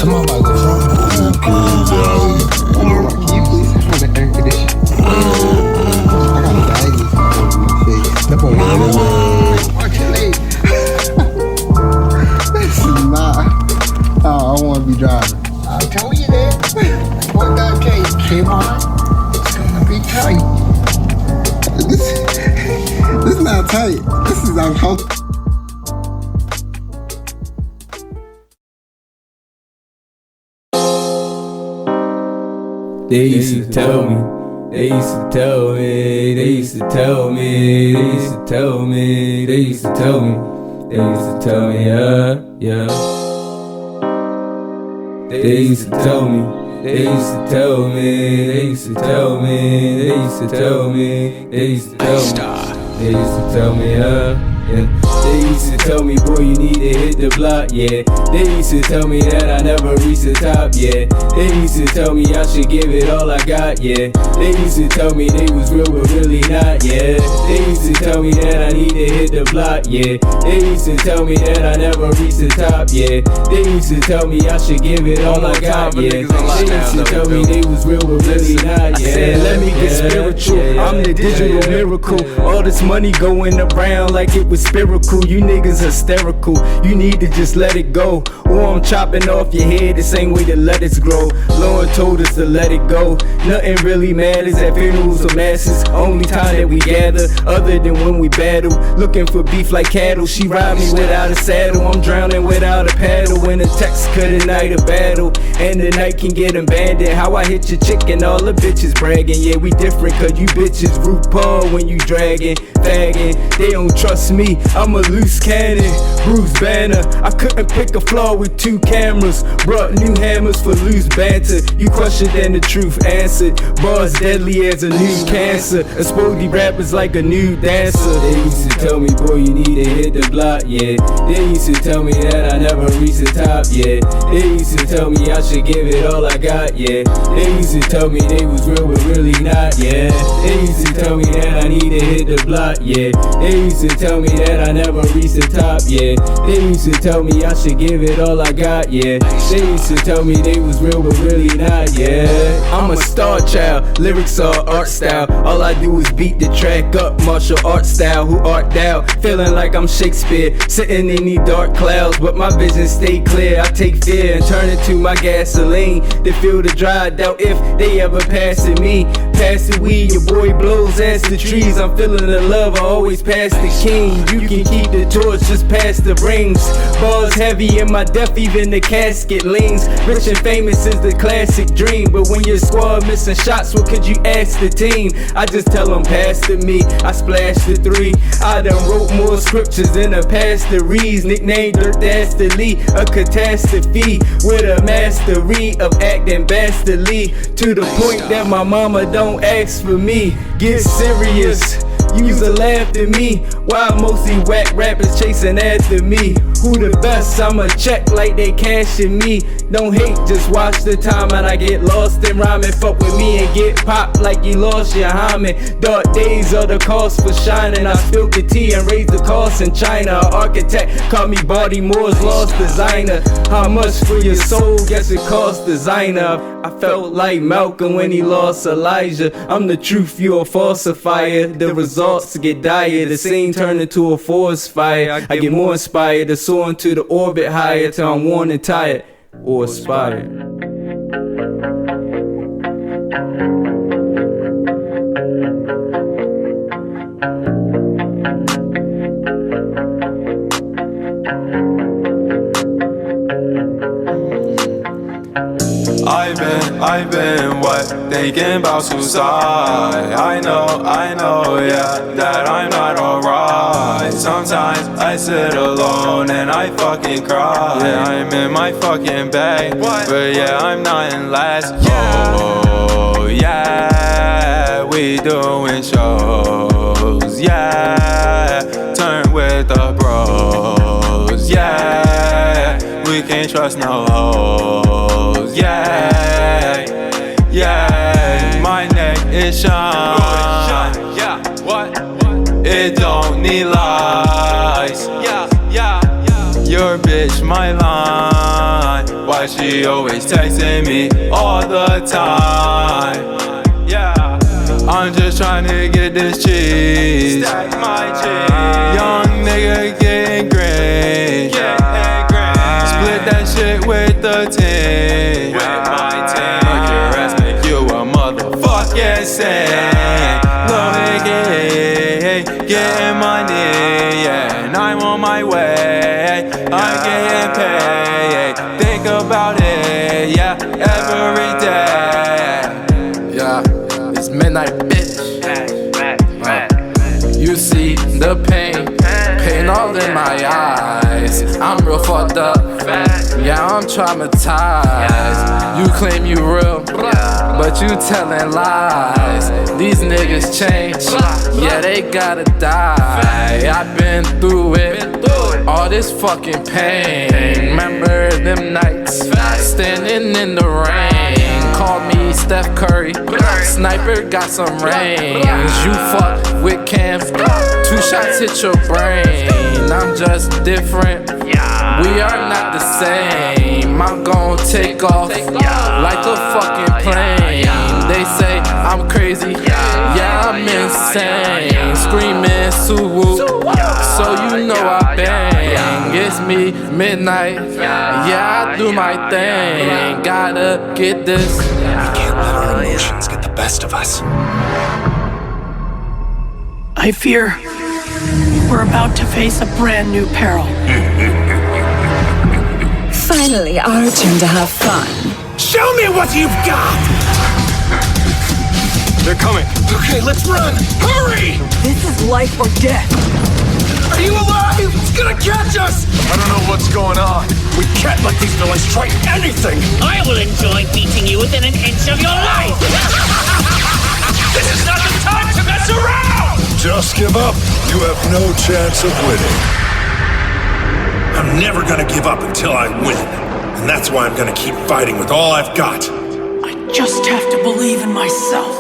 Come on, Michael. Can you please have the air conditioner? I got a baggie over my face. Step on Watch your leg. This is not how I want to be driving. I told you that. What that came on? It's gonna be tight. This is not tight. This is uncomfortable. They used to tell me, they used to tell me, they used to tell me, they used to tell me, they used to tell me, they used to tell me, yeah. They used to tell me, they used to tell me, they used to tell me, they used to tell me, they used to tell me, they used to tell me, yeah. They used to tell me, boy, you need to hit the block, yeah. They used to tell me that I never reach the top, yeah. They used to tell me I should give it all I got, yeah. They used to tell me they was real but really not, yeah. They used to tell me that I need to hit the block, yeah. They used to tell me that I never reach the top, yeah. They used to tell me I should give it all I got, yeah. They used to tell me they was real but really not, yeah. Said, let me get spiritual, I'm the digital miracle. All this money going around like it was spiritual. You niggas hysterical, you need to just let it go, or I'm chopping off your head the same way the lettuce grow. Lord told us to let it go. Nothing really matters at funerals or masses. Only time that we gather, other than when we battle. Looking for beef like cattle. She ride me without a saddle. I'm drowning without a paddle. When a text could ignite a battle, and the night can get abandoned. How I hit your chick and all the bitches bragging. Yeah, we different cause you bitches RuPaul when you dragging, fagging. They don't trust me, I'm a loose cannon, Bruce Banner. I couldn't pick a flaw with 2 cameras. Brought new hammers for loose banter. You crusher than the truth answered. Bars deadly as a new cancer. Explode these rappers like a new dancer. They used to tell me, boy, you need to hit the block, yeah. They used to tell me that I never reach the top, yeah. They used to tell me I should give it all I got, yeah. They used to tell me they was real but really not, yeah. They used to tell me that I need to hit the block, yeah. They used to tell me that I never reach the top, yeah. They used to tell me I should give it all I got, yeah. They used to tell me they was real but really not, yeah. I'm a star child, lyrics are art style. All I do is beat the track up, martial art style. Who art thou? Feeling like I'm Shakespeare, sitting in these dark clouds, but my vision stay clear. I take fear and turn it to my gasoline. They feel the dry doubt if they ever passing me. Pass the weed, your boy blows ass the trees. I'm feeling the love, I always pass the king. You can keep the torch, just pass the rings. Bars heavy in my death, even the casket leans. Rich and famous is the classic dream, but when your squad missing shots, what could you ask the team? I just tell them pass to me, I splash the 3. I done wrote more scriptures than a pastor reads. Nicknamed Dirt Dastardly, a catastrophe with a mastery of acting bastardly, to the point that my mama don't ask for me. Get serious, use a laugh at me, while mostly whack rappers chasing after me. Who the best? I'ma check like they cashing me. Don't hate, just watch the time and I get lost in rhyming. Fuck with me and get popped like you lost your hymen. Dark days are the cost for shining. I spilled the tea and raised the cost in China. An architect called me Baltimore's lost designer. How much for your soul? Guess it cost designer. I felt like Malcolm when he lost Elijah. I'm the truth, you a falsifier. The results get dire, the scene turn into a forest fire. I get more inspired to soar into the orbit higher till I'm worn and tired or aspired. I've been what? Thinking about suicide. I know, yeah, that I'm not alright. Sometimes I sit alone and I fucking cry. Yeah, I'm in my fucking bag, but yeah, I'm not in last. Oh, yeah, we doing shows. Yeah, turn with the bros. Yeah, we can't trust no hoes. Yeah. Yeah, my neck is shine. Yeah, what? It don't need lights. Yeah. Your bitch, my line. Watch she always texting me all the time. Yeah, I'm just trying to get this cheese. Stack my cheese. Young nigga getting green. Split that shit with the team. With my team. Look your ass, make you a motherfucking saint. Look, getting money, yeah, and I'm on my way. I'm getting paid. Think about it, yeah, every day. Yeah, it's midnight, bitch. You see the pain all in my eyes. I'm real fucked up. Yeah, I'm traumatized. You claim you real, but you telling lies. These niggas change, yeah, they gotta die. I've been through it, all this fucking pain. Remember them nights, standing in the rain. Call me Steph Curry, sniper got some range. You fuck with Cam, 2 shots hit your brain. I'm just different, we are not the same. I'm gon' take off like a fucking plane. They say I'm crazy, yeah, I'm insane. Screaming Suwoo, so you know I bang. It's me, midnight, yeah, I do my thing. Gotta get this. We can't let our emotions get the best of us. I fear we're about to face a brand new peril. Finally, our turn to have fun. Show me what you've got! They're coming. Okay, let's run. Hurry! This is life or death. Are you alive? It's gonna catch us! I don't know what's going on. We can't let these villains try anything. I will enjoy beating you within an inch of your life. This is not the time to mess around! Just give up. You have no chance of winning. I'm never gonna give up until I win. And that's why I'm gonna keep fighting with all I've got. I just have to believe in myself.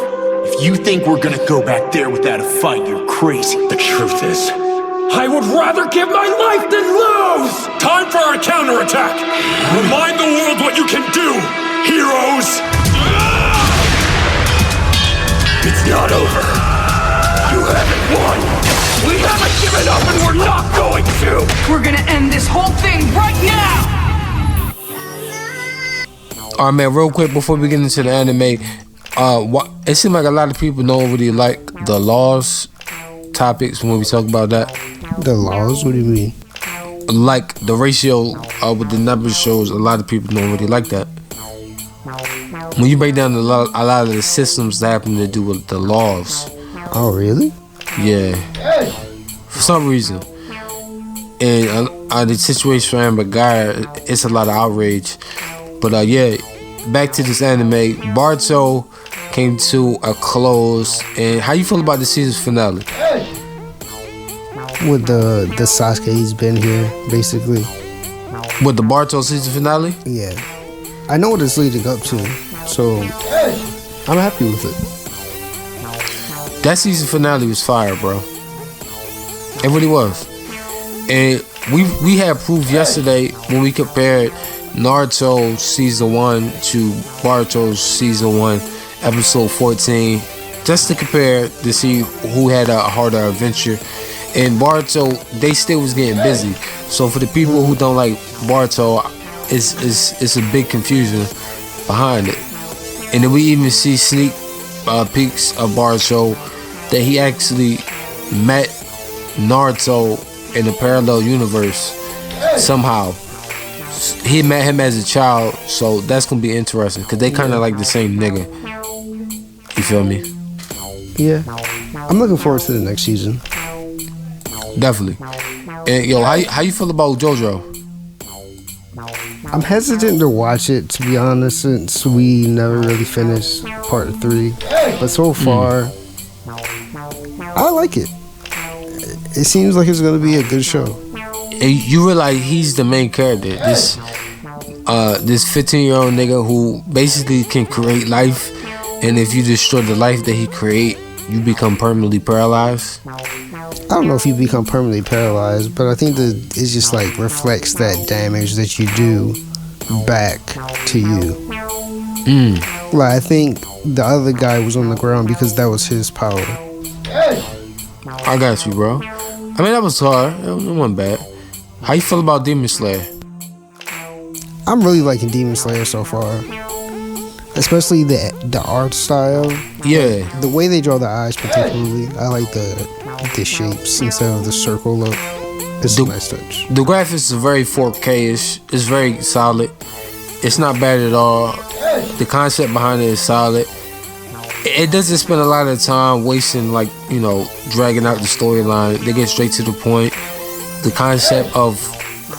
If you think we're gonna go back there without a fight, you're crazy. The truth is, I would rather give my life than lose! Time for our counterattack! Remind the world what you can do, heroes! It's not over. You haven't won. We haven't given up and we're not going to! We're gonna end this whole thing right now! Alright, man, real quick before we get into the anime, it seems like a lot of people don't really like the laws topics when we talk about that. The laws? What do you mean? Like the ratio with the numbers shows, a lot of people don't really like that. When you break down a lot of the systems that happen to do with the laws. Oh, really? Yeah. For some reason. And the situation for Amber Guy, it's a lot of outrage. But yeah, back to this anime. Boruto came to a close. And how you feel about the season finale? With the Sasuke's been here, basically. With the Boruto season finale? Yeah. I know what it's leading up to, so I'm happy with it. That season finale was fire, bro. It really was. And we had proof yesterday when we compared Naruto season 1 to Boruto's season 1 episode 14, just to compare to see who had a harder adventure. And Boruto, they still was getting busy. So for the people who don't like Boruto, it's a big confusion behind it. And then we even see sneak peeks of Boruto that he actually met Naruto in a parallel universe somehow. He met him as a child, so that's gonna be interesting because they kind of like the same nigga. You feel me? Yeah, I'm looking forward to the next season. Definitely. And yo, how you feel about JoJo? I'm hesitant to watch it, to be honest, since we never really finished part 3. But so far, I like it. It seems like it's gonna be a good show. And you realize he's the main character. This 15-year-old nigga who basically can create life, and if you destroy the life that he create, you become permanently paralyzed. I don't know if you become permanently paralyzed, but I think that it just like reflects that damage that you do back to you. Like, I think the other guy was on the ground because that was his power. I got you, bro. I mean, that was hard. It wasn't bad. How you feel about Demon Slayer? I'm really liking Demon Slayer so far. Especially the art style. Yeah. The way they draw the eyes particularly. I like the shapes instead of the circle look. It's a nice touch. The graphics are very 4K-ish. It's very solid. It's not bad at all. The concept behind it is solid. It doesn't spend a lot of time wasting, like, you know, dragging out the storyline. They get straight to the point. The concept of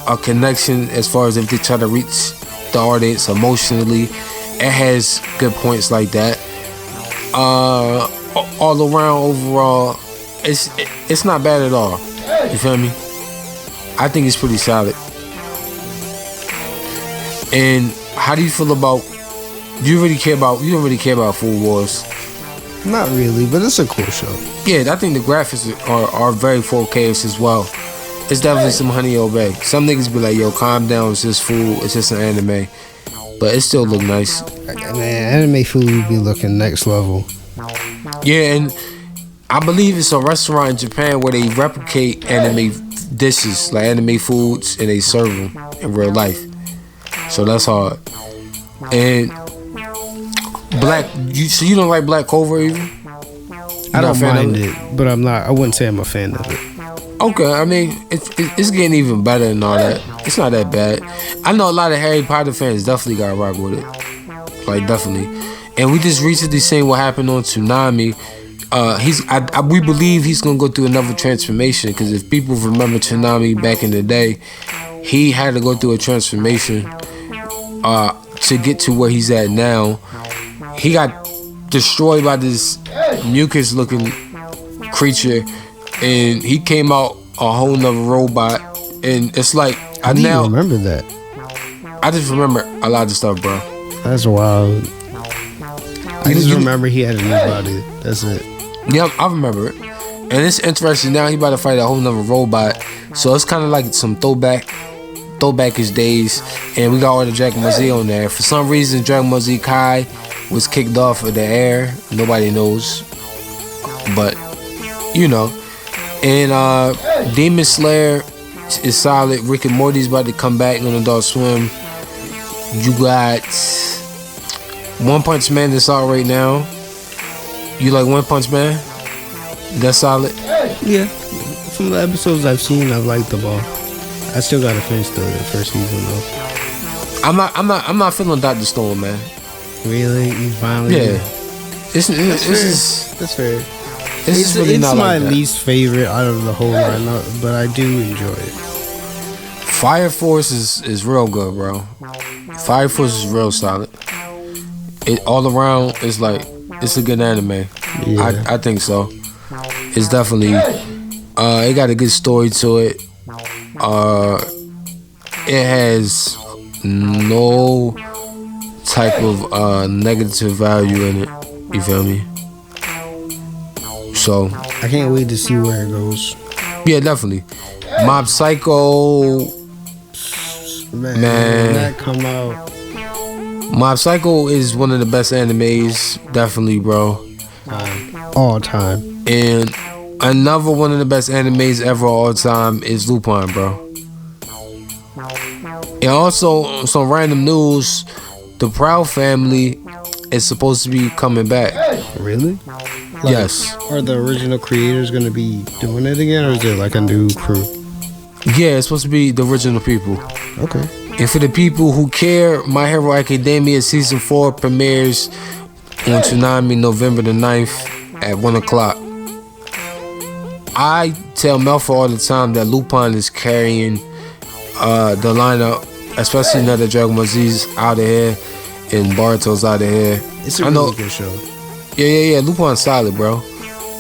a connection as far as if they try to reach the audience emotionally, it has good points like that. All around, overall, it's not bad at all. You feel me? I think it's pretty solid. And how do you feel about? You don't really care about Food Wars? Not really, but it's a cool show. Yeah, I think the graphics are very 4K as well. It's definitely some honey obey. Some niggas be like, yo, calm down, it's just food, it's just an anime. But it still look nice. Man, anime food be looking next level. Yeah, and I believe it's a restaurant in Japan where they replicate anime dishes, like anime foods, and they serve them in real life. So that's hard. And so you don't like Black Clover either? I don't mind it, but I wouldn't say I'm a fan of it. Okay, I mean, it's getting even better and all that. It's not that bad. I know a lot of Harry Potter fans definitely got rock with it. Like, definitely. And we just recently seen what happened on Tsunami. We believe he's gonna go through another transformation, because if people remember Tsunami back in the day, he had to go through a transformation to get to where he's at now. He got destroyed by this mucus-looking creature, and he came out a whole nother robot. And it's like I now remember that. I just remember a lot of stuff, bro. That's wild. I just remember he had a new body. That's it. Yeah, I remember it. And it's interesting now. He about to fight a whole nother robot. So it's kind of like some throwback-ish days. And we got all the Dragon Ball Z on there. For some reason, Dragon Ball Z Kai was kicked off of the air. Nobody knows. But, you know. And Demon Slayer is solid. Rick and Morty's about to come back on Adult Swim. You got One Punch Man that's out right now. You like One Punch Man? That's solid? Yeah. From the episodes I've seen, I've liked them all. I still gotta finish the first season though. I'm not feeling Dr. Stone, man. Really? You finally? Yeah. That's fair. It's my least favorite out of the whole lineup, but I do enjoy it. Fire Force is real good, bro. Fire Force is real solid. It all around is like, it's a good anime. Yeah. I think so. It's definitely it got a good story to it. It has no type of negative value in it. You feel me? So I can't wait to see where it goes. Yeah, definitely. Mob Psycho, man, that come out. Mob Psycho is one of the best animes, definitely, bro. All time. And another one of the best animes ever all time is Lupin, bro. And also, some random news, the Proud Family is supposed to be coming back. Really? Yes. Are the original creators going to be doing it again, or is it like a new crew? Yeah, it's supposed to be the original people. Okay. And for the people who care, My Hero Academia Season 4 premieres on Tsunami November the 9th at 1 o'clock. I tell Melfa all the time that Lupin is carrying the lineup, especially now that Dragon Ball Z's out of here and Boruto's out of here. It's a really good show. Yeah. Lupin's solid, bro.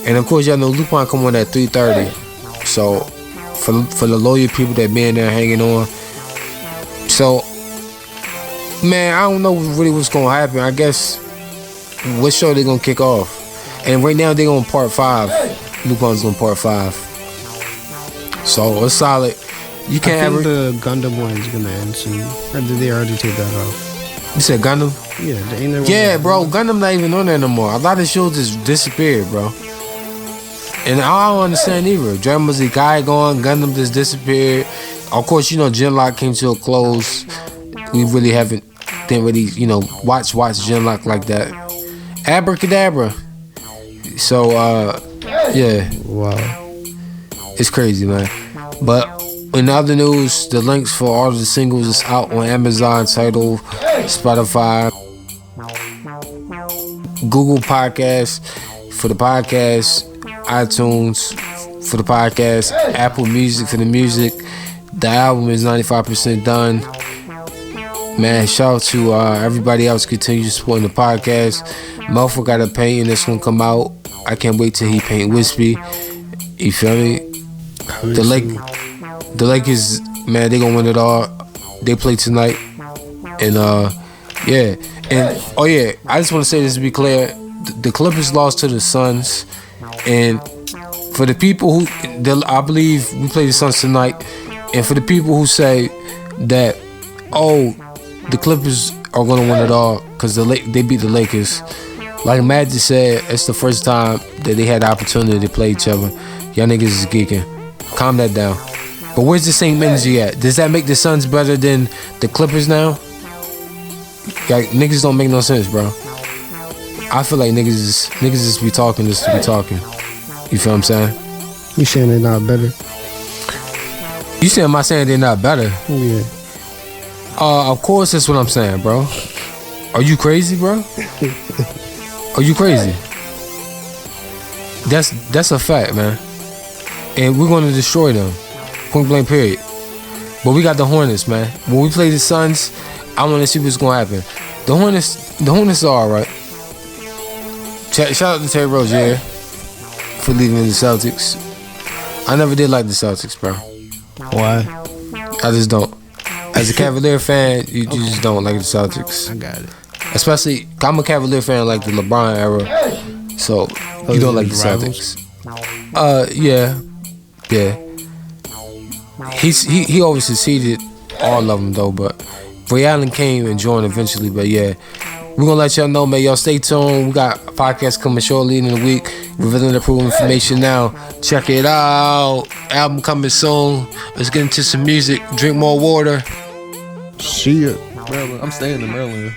And of course, y'all know Lupin come on at 3:30. So for the loyal people that be in there hanging on. So, man, I don't know really what's gonna happen. I guess what show they gonna kick off? And right now they on part 5. Lupin's on part 5. So it's solid. You can't I think ever. the Gundam one is gonna end soon. Or did they already take that off? You said Gundam? Yeah, they ain't never. Yeah, bro. Gundam not even on there no more. A lot of shows just disappeared, bro. And I don't understand either. Dragon Ball Z Kai gone, Gundam just disappeared. Of course, you know, Genlock came to a close. We really didn't really, you know, watch Genlock like that. Abracadabra. So, yeah. Wow. It's crazy, man. But in other news, the links for all of the singles is out on Amazon, Tidal, Spotify, Google Podcasts for the podcast, iTunes for the podcast, Apple Music for the music. The album is 95% done. Man, shout out to everybody else continue supporting the podcast. Melfa got a painting that's gonna come out. I can't wait till he paint Wispy. You feel me? The Lakers, man, they gonna win it all. They play tonight. And yeah. And oh yeah, I just wanna say this to be clear. The Clippers lost to the Suns. And for the people who, I believe we play the Suns tonight. And for the people who say that, oh, the Clippers are gonna win it all because they beat the Lakers. Like Magic said, it's the first time that they had the opportunity to play each other. Y'all niggas is geeking. Calm that down. But where's the same energy at? Does that make the Suns better than the Clippers now? Like, niggas don't make no sense, bro. I feel like niggas just be talking just to be talking. You feel what I'm saying? You saying they're not better? You saying am I saying they're not better? Yeah. Of course that's what I'm saying, bro. Are you crazy, bro? Are you crazy? That's a fact, man. And we're gonna destroy them. Point blank period. But we got the Hornets, man. When we play the Suns, I wanna see what's gonna happen. The Hornets are alright. Shout out to Terry Rozier for leaving the Celtics. I never did like the Celtics, bro. Why? I just don't. As a Cavalier fan, you just don't like the Celtics. I got it. Especially, I'm a Cavalier fan like the LeBron era. So, you don't like the Celtics. Yeah. He always succeeded all of them though, but R.A.I.N came and joined eventually, but yeah. We're gonna let y'all know, man. Y'all stay tuned. We got a podcast coming shortly in the week. Revealing the proven information now. Check it out. Album coming soon. Let's get into some music. Drink more water. See ya. Maryland. I'm staying in Maryland.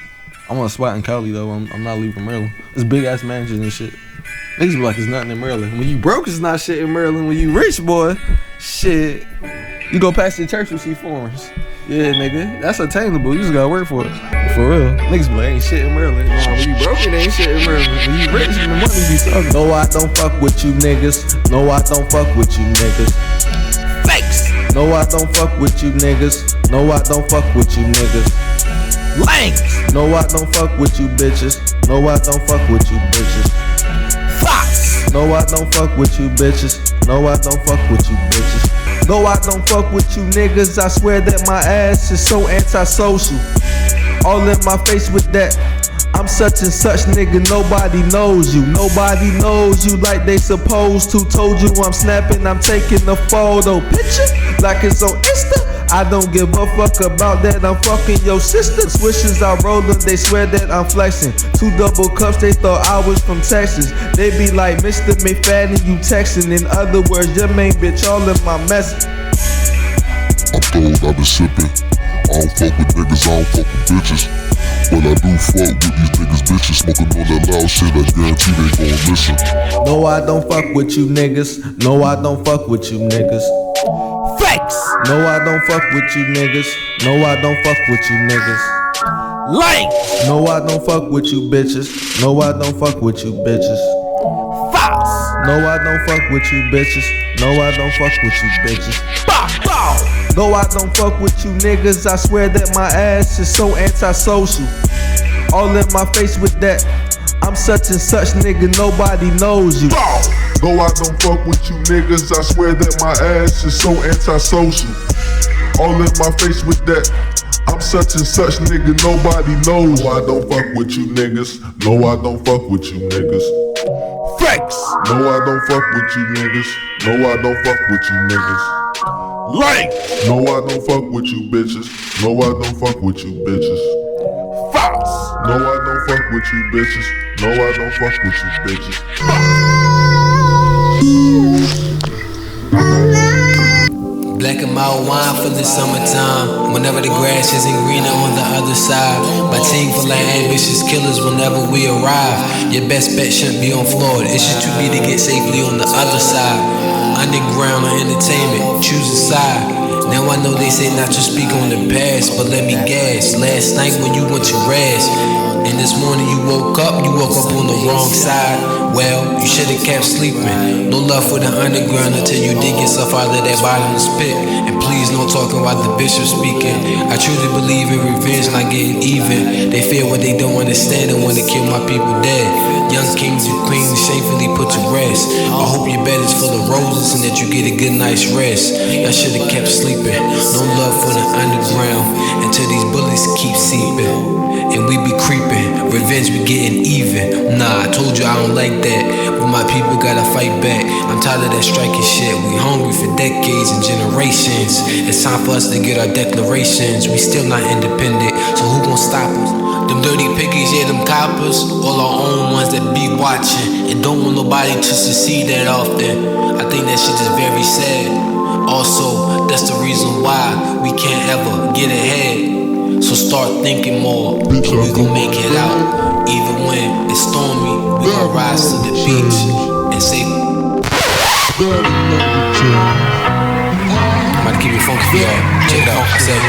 I'm on a spot in Cali though. I'm not leaving Maryland. It's big ass mansions and shit. Niggas be like, it's nothing in Maryland. When you broke, it's not shit in Maryland. When you rich, boy, shit. You go past the church and see forms. Yeah, nigga, that's attainable. You just gotta work for it. For real. Niggas be like, ain't shit in Maryland. Nah, when you broke, it ain't shit in Maryland. When you rich, the money be talking. No, I don't fuck with you niggas. No, I don't fuck with you niggas. Fakes. No, I don't fuck with you niggas. No, I don't fuck with you niggas. Lanks. No, I don't fuck with you bitches. No, I don't fuck with you bitches. Fox. No, I don't fuck with you bitches. No, I don't fuck with you bitches. No, I don't fuck with you niggas. I swear that my ass is so antisocial. All in my face with that. I'm such and such nigga, nobody knows you. Nobody knows you like they supposed to. Told you I'm snapping, I'm taking a photo picture like it's on Insta. I don't give a fuck about that, I'm fucking your sister. Swishes I roll them, they swear that I'm flexing. 2 double cups, they thought I was from Texas. They be like, Mr. McFadden, you texting. In other words, your main bitch all in my message. I'm told I've been sipping. I don't fuck with niggas, I don't fuck with bitches. But I do fuck with these niggas, bitches. Smoking on that loud shit, I guarantee they gon' listen. No, I don't fuck with you niggas. No, I don't fuck with you niggas. Fakes. No, I don't fuck with you niggas. No, I don't fuck with you niggas. Lanks. No, I don't fuck with you bitches. No, I don't fuck with you bitches. Fox. No, I don't fuck with you bitches. No, I don't fuck with you bitches. Bow, bow. No, I don't fuck with you niggas. I swear that my ass is so antisocial. All in my face with that. I'm such and such nigga, nobody knows you. No, I don't fuck with you niggas. I swear that my ass is so antisocial. All in my face with that. I'm such and such nigga, nobody knows. No, I don't fuck with you niggas. No, I don't fuck with you niggas. Fakes. No, I don't fuck with you niggas. No, I don't fuck with you niggas. Like. No, I don't fuck with you bitches. No, I don't fuck with you bitches. Fox. No, I don't fuck with you bitches. No, I don't fuck with you bitches. Black and mild wine for the summertime. Whenever the grass isn't greener on the other side. My team full of ambitious killers whenever we arrive. Your best bet shouldn't be on Florida. It should be to get safely on the other side. Underground or entertainment, choose a side. Now I know they say not to speak on the past, but let me guess. Last night when you went to rest, and this morning you woke up on the wrong side. Well, you should've kept sleeping. No love for the underground until you dig yourself out of that bottomless pit. And please no talking about the bishop speaking. I truly believe in revenge, not getting even. They fear what they don't understand and wanna kill my people dead. Young kings and queens shamefully put to rest. I hope your bed is full of roses and that you get a good night's rest. I should've kept sleeping. No love for the underground until these bullets keep seeping. And we be creeping, revenge be getting even. Nah, I told you I don't like that, but my people gotta fight back. I'm tired of that striking shit. We hungry for decades and generations. It's time for us to get our declarations. We still not independent, so who gon' stop us? Them dirty piggies, yeah, them coppers, all our own ones that be watching and don't want nobody to succeed that often. I think that shit is very sad. Also, that's the reason why we can't ever get ahead. So start thinking more, and we gon' make it out. Even when it's stormy, we gon' rise to the beach and say, I'm about to keep it funky for y'all. Check it out, I said,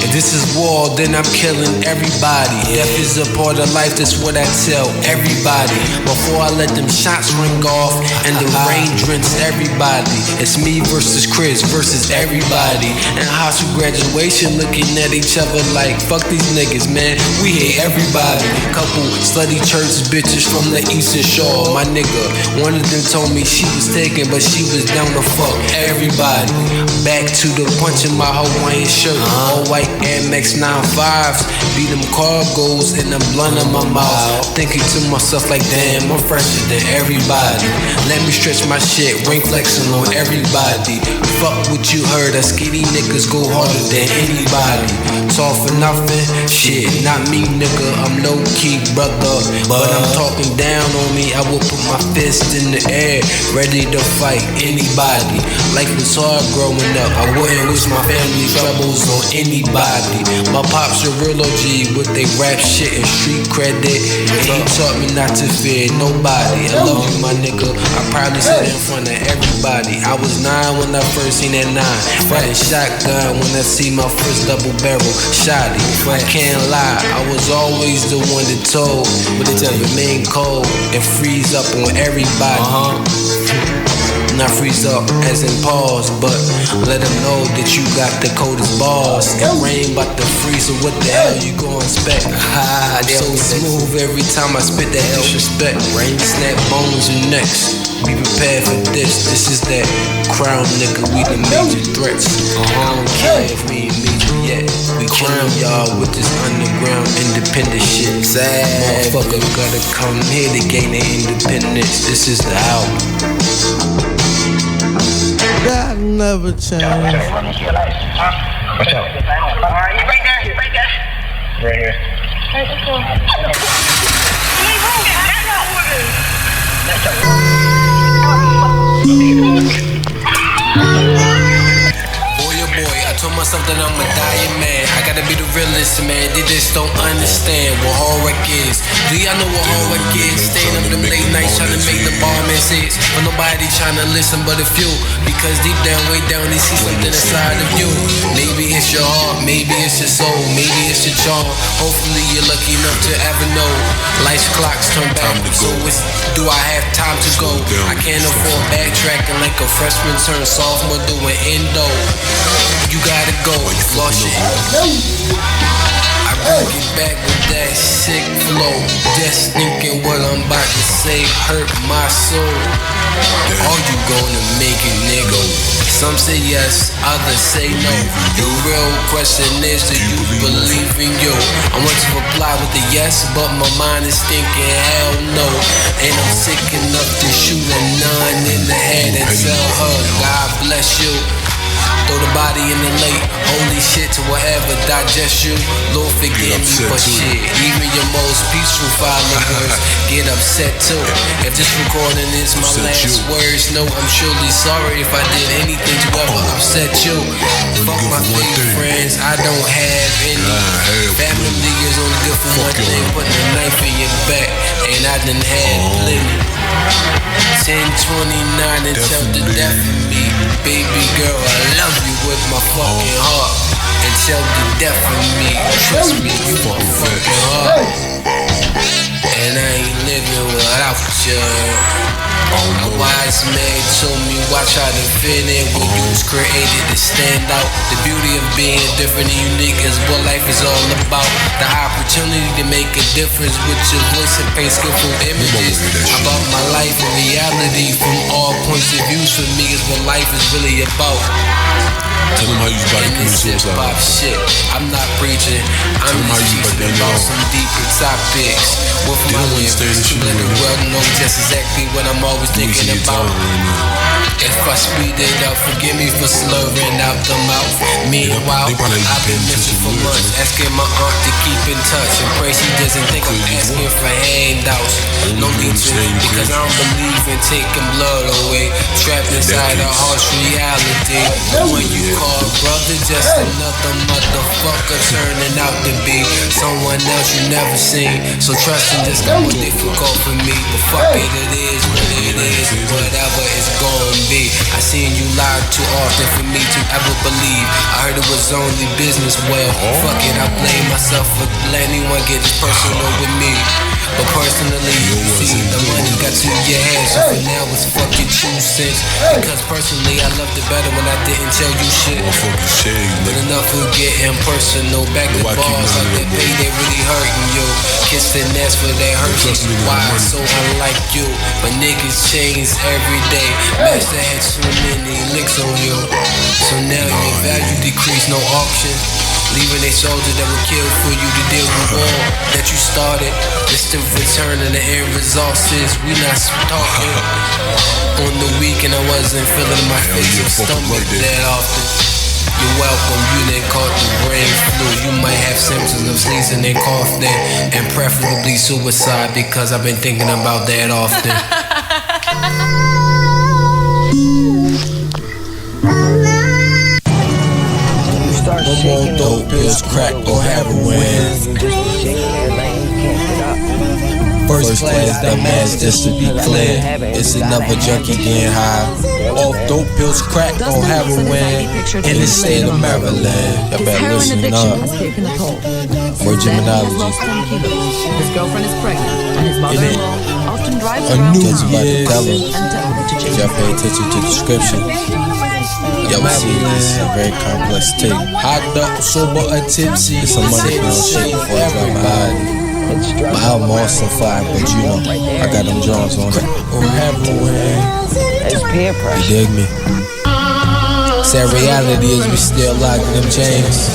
if this is war, then I'm killing everybody. Death is a part of life, that's what I tell everybody. Before I let them shots ring off and the rain drench everybody. It's me versus Chris versus everybody. And high school graduation looking at each other like, fuck these niggas, man, we hate everybody. Couple slutty church bitches from the Eastern Shore. My nigga, one of them told me she was taken, but she was down to fuck everybody. Back to the punch in my Hawaiian shirt, all white Air Max 95s, beat them cargoes and I'm blunt in my mouth. Thinking to myself like, damn, I'm fresher than everybody. Let me stretch my shit, ring flexing on everybody. Fuck what you heard, us skinny niggas go harder than anybody. Talk for nothing, shit, not me nigga, I'm low key brother. But I'm talking down on me, I will put my fist in the air, ready to fight anybody. Life was hard growing up, I wouldn't wish my family troubles on anybody. My pops a real OG with they rap shit and street credit, and he taught me not to fear nobody. I love you, my nigga, I probably said it in front of everybody. I was 9 when I first seen that 9, riding shotgun when I see my first double barrel shotty. I can't lie, I was always the one that told, but it just remain cold and freeze up on everybody. Not freeze up as in pause, but let them know that you got the coldest bars. It rain bout to freeze, so what the hell you gon' expect? They so smooth every time I spit that disrespect. Rain snap bones and necks. Be prepared for this. This is that crown nigga, we the major threats. I don't care if we ain't major yet. We crown y'all with this underground independent shit. Sad motherfucker gotta come here to gain their independence. This is the album. That never changed. Run into your life. What's up? Alright, you right there. Right here. Alright, let's go. Boy, I told myself that I'm a dying man. I gotta be the realest, man. They just don't understand what hard work is. Do y'all know what hard work is? Staying up them late nights trying to make the bar message, but nobody trying to listen but a few. Because deep down, way down, they see something inside of you. Maybe it's your heart, maybe it's your soul, maybe it's your charm. Hopefully you're lucky enough to ever know. Life's clocks turn back, so it's, do I have time to go? I can't afford backtracking like a freshman turned sophomore doing endo. You gotta go, lost your I I bring it back with that sick flow. Just thinking what I'm about to say hurt my soul. Are you gonna make it, nigga? Some say yes, others say no. The real question is, do you believe in you? I want to reply with a yes, but my mind is thinking hell no. And I'm sick enough to shoot a 9 in the head and tell her, God bless you. Throw the body in the lake, holy shit to whatever digest you. Lord forgive me for shit. Even your most peaceful followers get upset too. If this recording is my last words, no, I'm surely sorry if I did anything to ever upset you. Fuck my fake friends, I don't have any. Family is only good for one thing, putting a knife in your back, and I done had plenty. 1029 until the death of me. Baby girl, I love you with my fucking heart. Until the death of me. Trust me, you my fucking heart. And I ain't living without you. A wise man told me watch how to fit in when you was created to stand out. The beauty of being different and unique is what life is all about. The opportunity to make a difference with your voice and paint skillful images about my life and reality from all points of view. For me is what life is really about. Tell them how you about to commit suicide. Pop shit. I'm not preaching. I'm just teaching about some deeper topics. With my lyrics to let the world know just exactly what I'm always thinking about. If I speed it up, forgive me for slurring out the mouth. Meanwhile, I've been missing for months, asking my aunt to keep in touch and pray she doesn't think I'm asking for handouts. No need to, because I don't believe in taking blood away. Trapped inside a harsh reality. When you call brother, just another motherfucker turning out to be someone else you never seen. So trusting just got more difficult for me. But fuck it, it is what it is. Whatever it's gonna be. I seen you lie too often for me to ever believe. I heard it was only business. Well, fuck it, I blame myself for letting anyone get this personal with me. But personally, you see, the money got to your head, so for now it's fucking 2 cents. Because personally, I loved it better when I didn't tell you shit. But enough of getting personal. Back to bars, I get paid, they really hurting you. Kiss the nest for they hurt you. Why so unlike you? But niggas change every day. Master had so many licks on you. So now your value decrease, no auction. Leaving a soldier that would kill for you to deal with war that you started. It's the return and the end results is we not talking. On the weekend I wasn't feeling my face or stomach that often. You're welcome, you didn't caught the brain flu. You might have symptoms of sneezing and coughing, and preferably suicide because I've been thinking about that often. No more dope pills, crack or heroin. First class dumbass, just to be clear. It's another junkie getting high. Off dope pills, crack or heroin in the state of Maryland. Y'all better listen up. More Geminology. His girlfriend is pregnant, and his mother-in-law often drives around town if y'all pay attention to the description. Y'all will see this is a very complex tape. Hot up, sober, or tipsy. It's a money pound shit before I drop my album. My album also fire, but you know, I got them drums on it. You dig me? Sad reality is we still locked in them chains.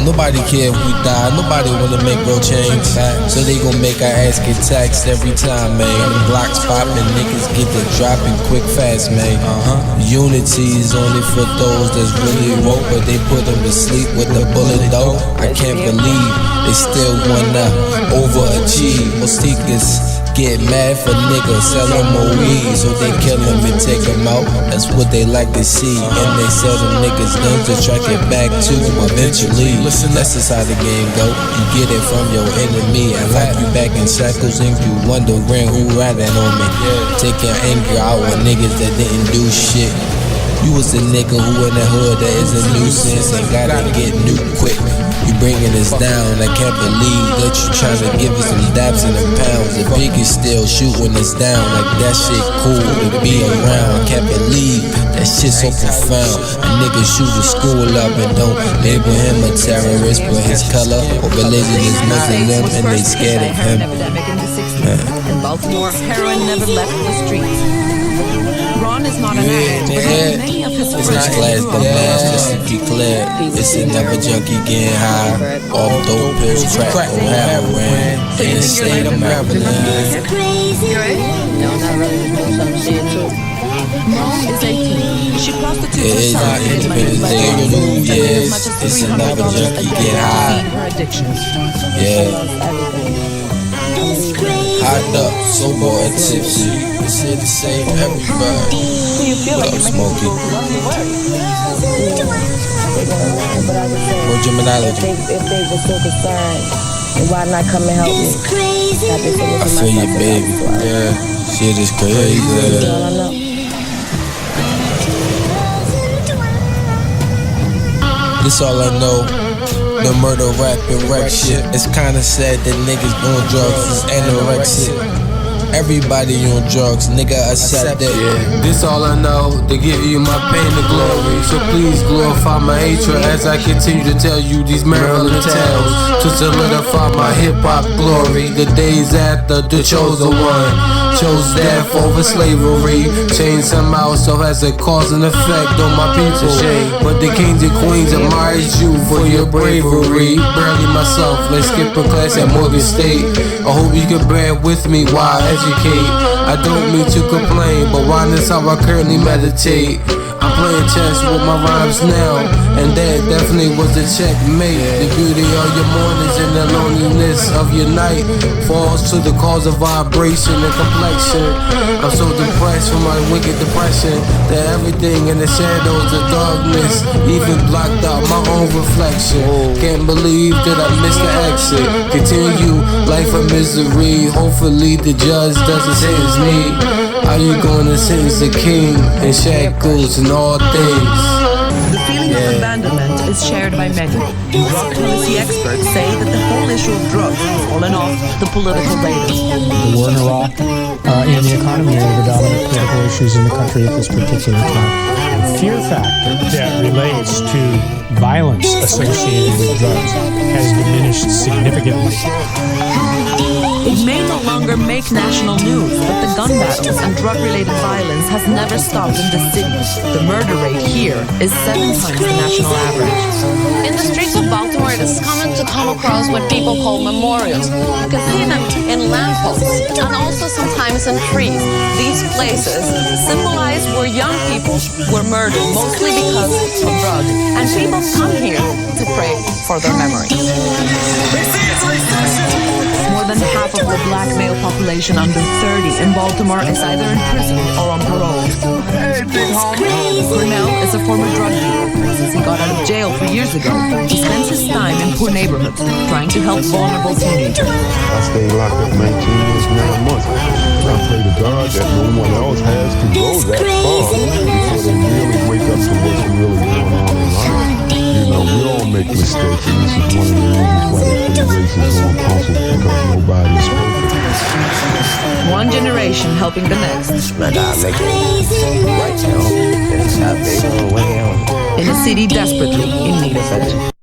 Nobody care if we die, nobody wanna make real change. So they gon' make our ass get taxed every time, man. The blocks poppin', niggas get the dropping quick fast, man. Unity is only for those that's really woke, but they put them to sleep with the bullet though. I can't believe they still wanna overachieve. Most seekers get mad for niggas, sell them more weed, so they kill them and take them out. That's what they like to see, and they sell them niggas guns to track it back to eventually. Listen, that's just how the game go. You get it from your enemy and lock you back in shackles, and you wondering who riding on me. Take your anger out on niggas that didn't do shit. You was a nigga who in the hood that is a nuisance and gotta get nuked quick. You bringing us down. I can't believe that you trying to give us some daps and the pounds. The biggest still shooting us down. Like that shit cool to be around. Can't believe that shit so profound. A nigga shoot a school up and don't label him a terrorist, but his color or religion is Muslim and they scared of him. In Baltimore, heroin never left the streets. Ron is not an addict, but many of his friends it's not class, but mass, just to be clear. It's another junkie getting high off dope pills, crack or heroin in the state of Maryland. You right? No, not really. Some shit too. Mom is 18. She prostitutes herself. It is our Independence Day move, yes. It's another junkie get high. Her addictions. Yeah. Hot up, sober or tipsy. It's here to save everybody. What up, Smokey? More Geminiology. If they were so concerned, why not come and help me? I feel you, baby. Yeah, shit is crazy. This all I know. The murder, rap, and wreck shit. It's kinda sad that niggas doing drugs is anorexic. Everybody on drugs, nigga, accept that. Yeah, this all I know, to give you my pain and glory. So please glorify my hatred as I continue to tell you these Maryland tales. To solidify my hip-hop glory. The days after the chosen one chose death over slavery. Change somehow so has a cause and effect on my people. But the kings and queens admired you for your bravery. Barely myself, let's skip a class at Morgan State. I hope you can bear with me while I educate. I don't mean to complain, but why is how I currently meditate. I'm playing chess with my rhymes now, and that definitely was a checkmate. The beauty of your mornings and the loneliness of your night falls to the cause of vibration and complexion. I'm so depressed from my wicked depression that everything in the shadows of darkness even blocked out my own reflection. Can't believe that I missed the exit. Continue life of misery. Hopefully the judge doesn't sentence me. How you gonna sentence the king in shackles and all things? The feeling of abandonment is shared by many. Drug policy experts say that the whole issue of drugs has fallen off the political radar. The war in Iraq and the economy are the dominant political issues in the country at this particular time. The fear factor that relates to violence associated with drugs has diminished significantly. It may no longer make national news, but the gun battles and drug-related violence has never stopped in the city. The murder rate here is 7 times the national average. In the streets of Baltimore, it is common to come across what people call memorials. You can see them in lampposts and also sometimes in trees. These places symbolize where young people were murdered, mostly because of drugs. And people come here to pray for their memory. More than half of the black male population under 30 in Baltimore is either in prison or on parole. Cornell is a former drug dealer. Since he got out of jail 3 years ago, he spends his time in poor neighborhoods trying to help vulnerable teenagers. I stayed locked up 19 years, 9 months. I pray to God that no one else has to go that far before they really wake up to what's really going on in life. You know, we all make mistakes, and this is one of the reasons why they put races on council, because nobody's perfect. One generation helping the next. But I make it right now. It's not big on way on. In a city desperately in need of it.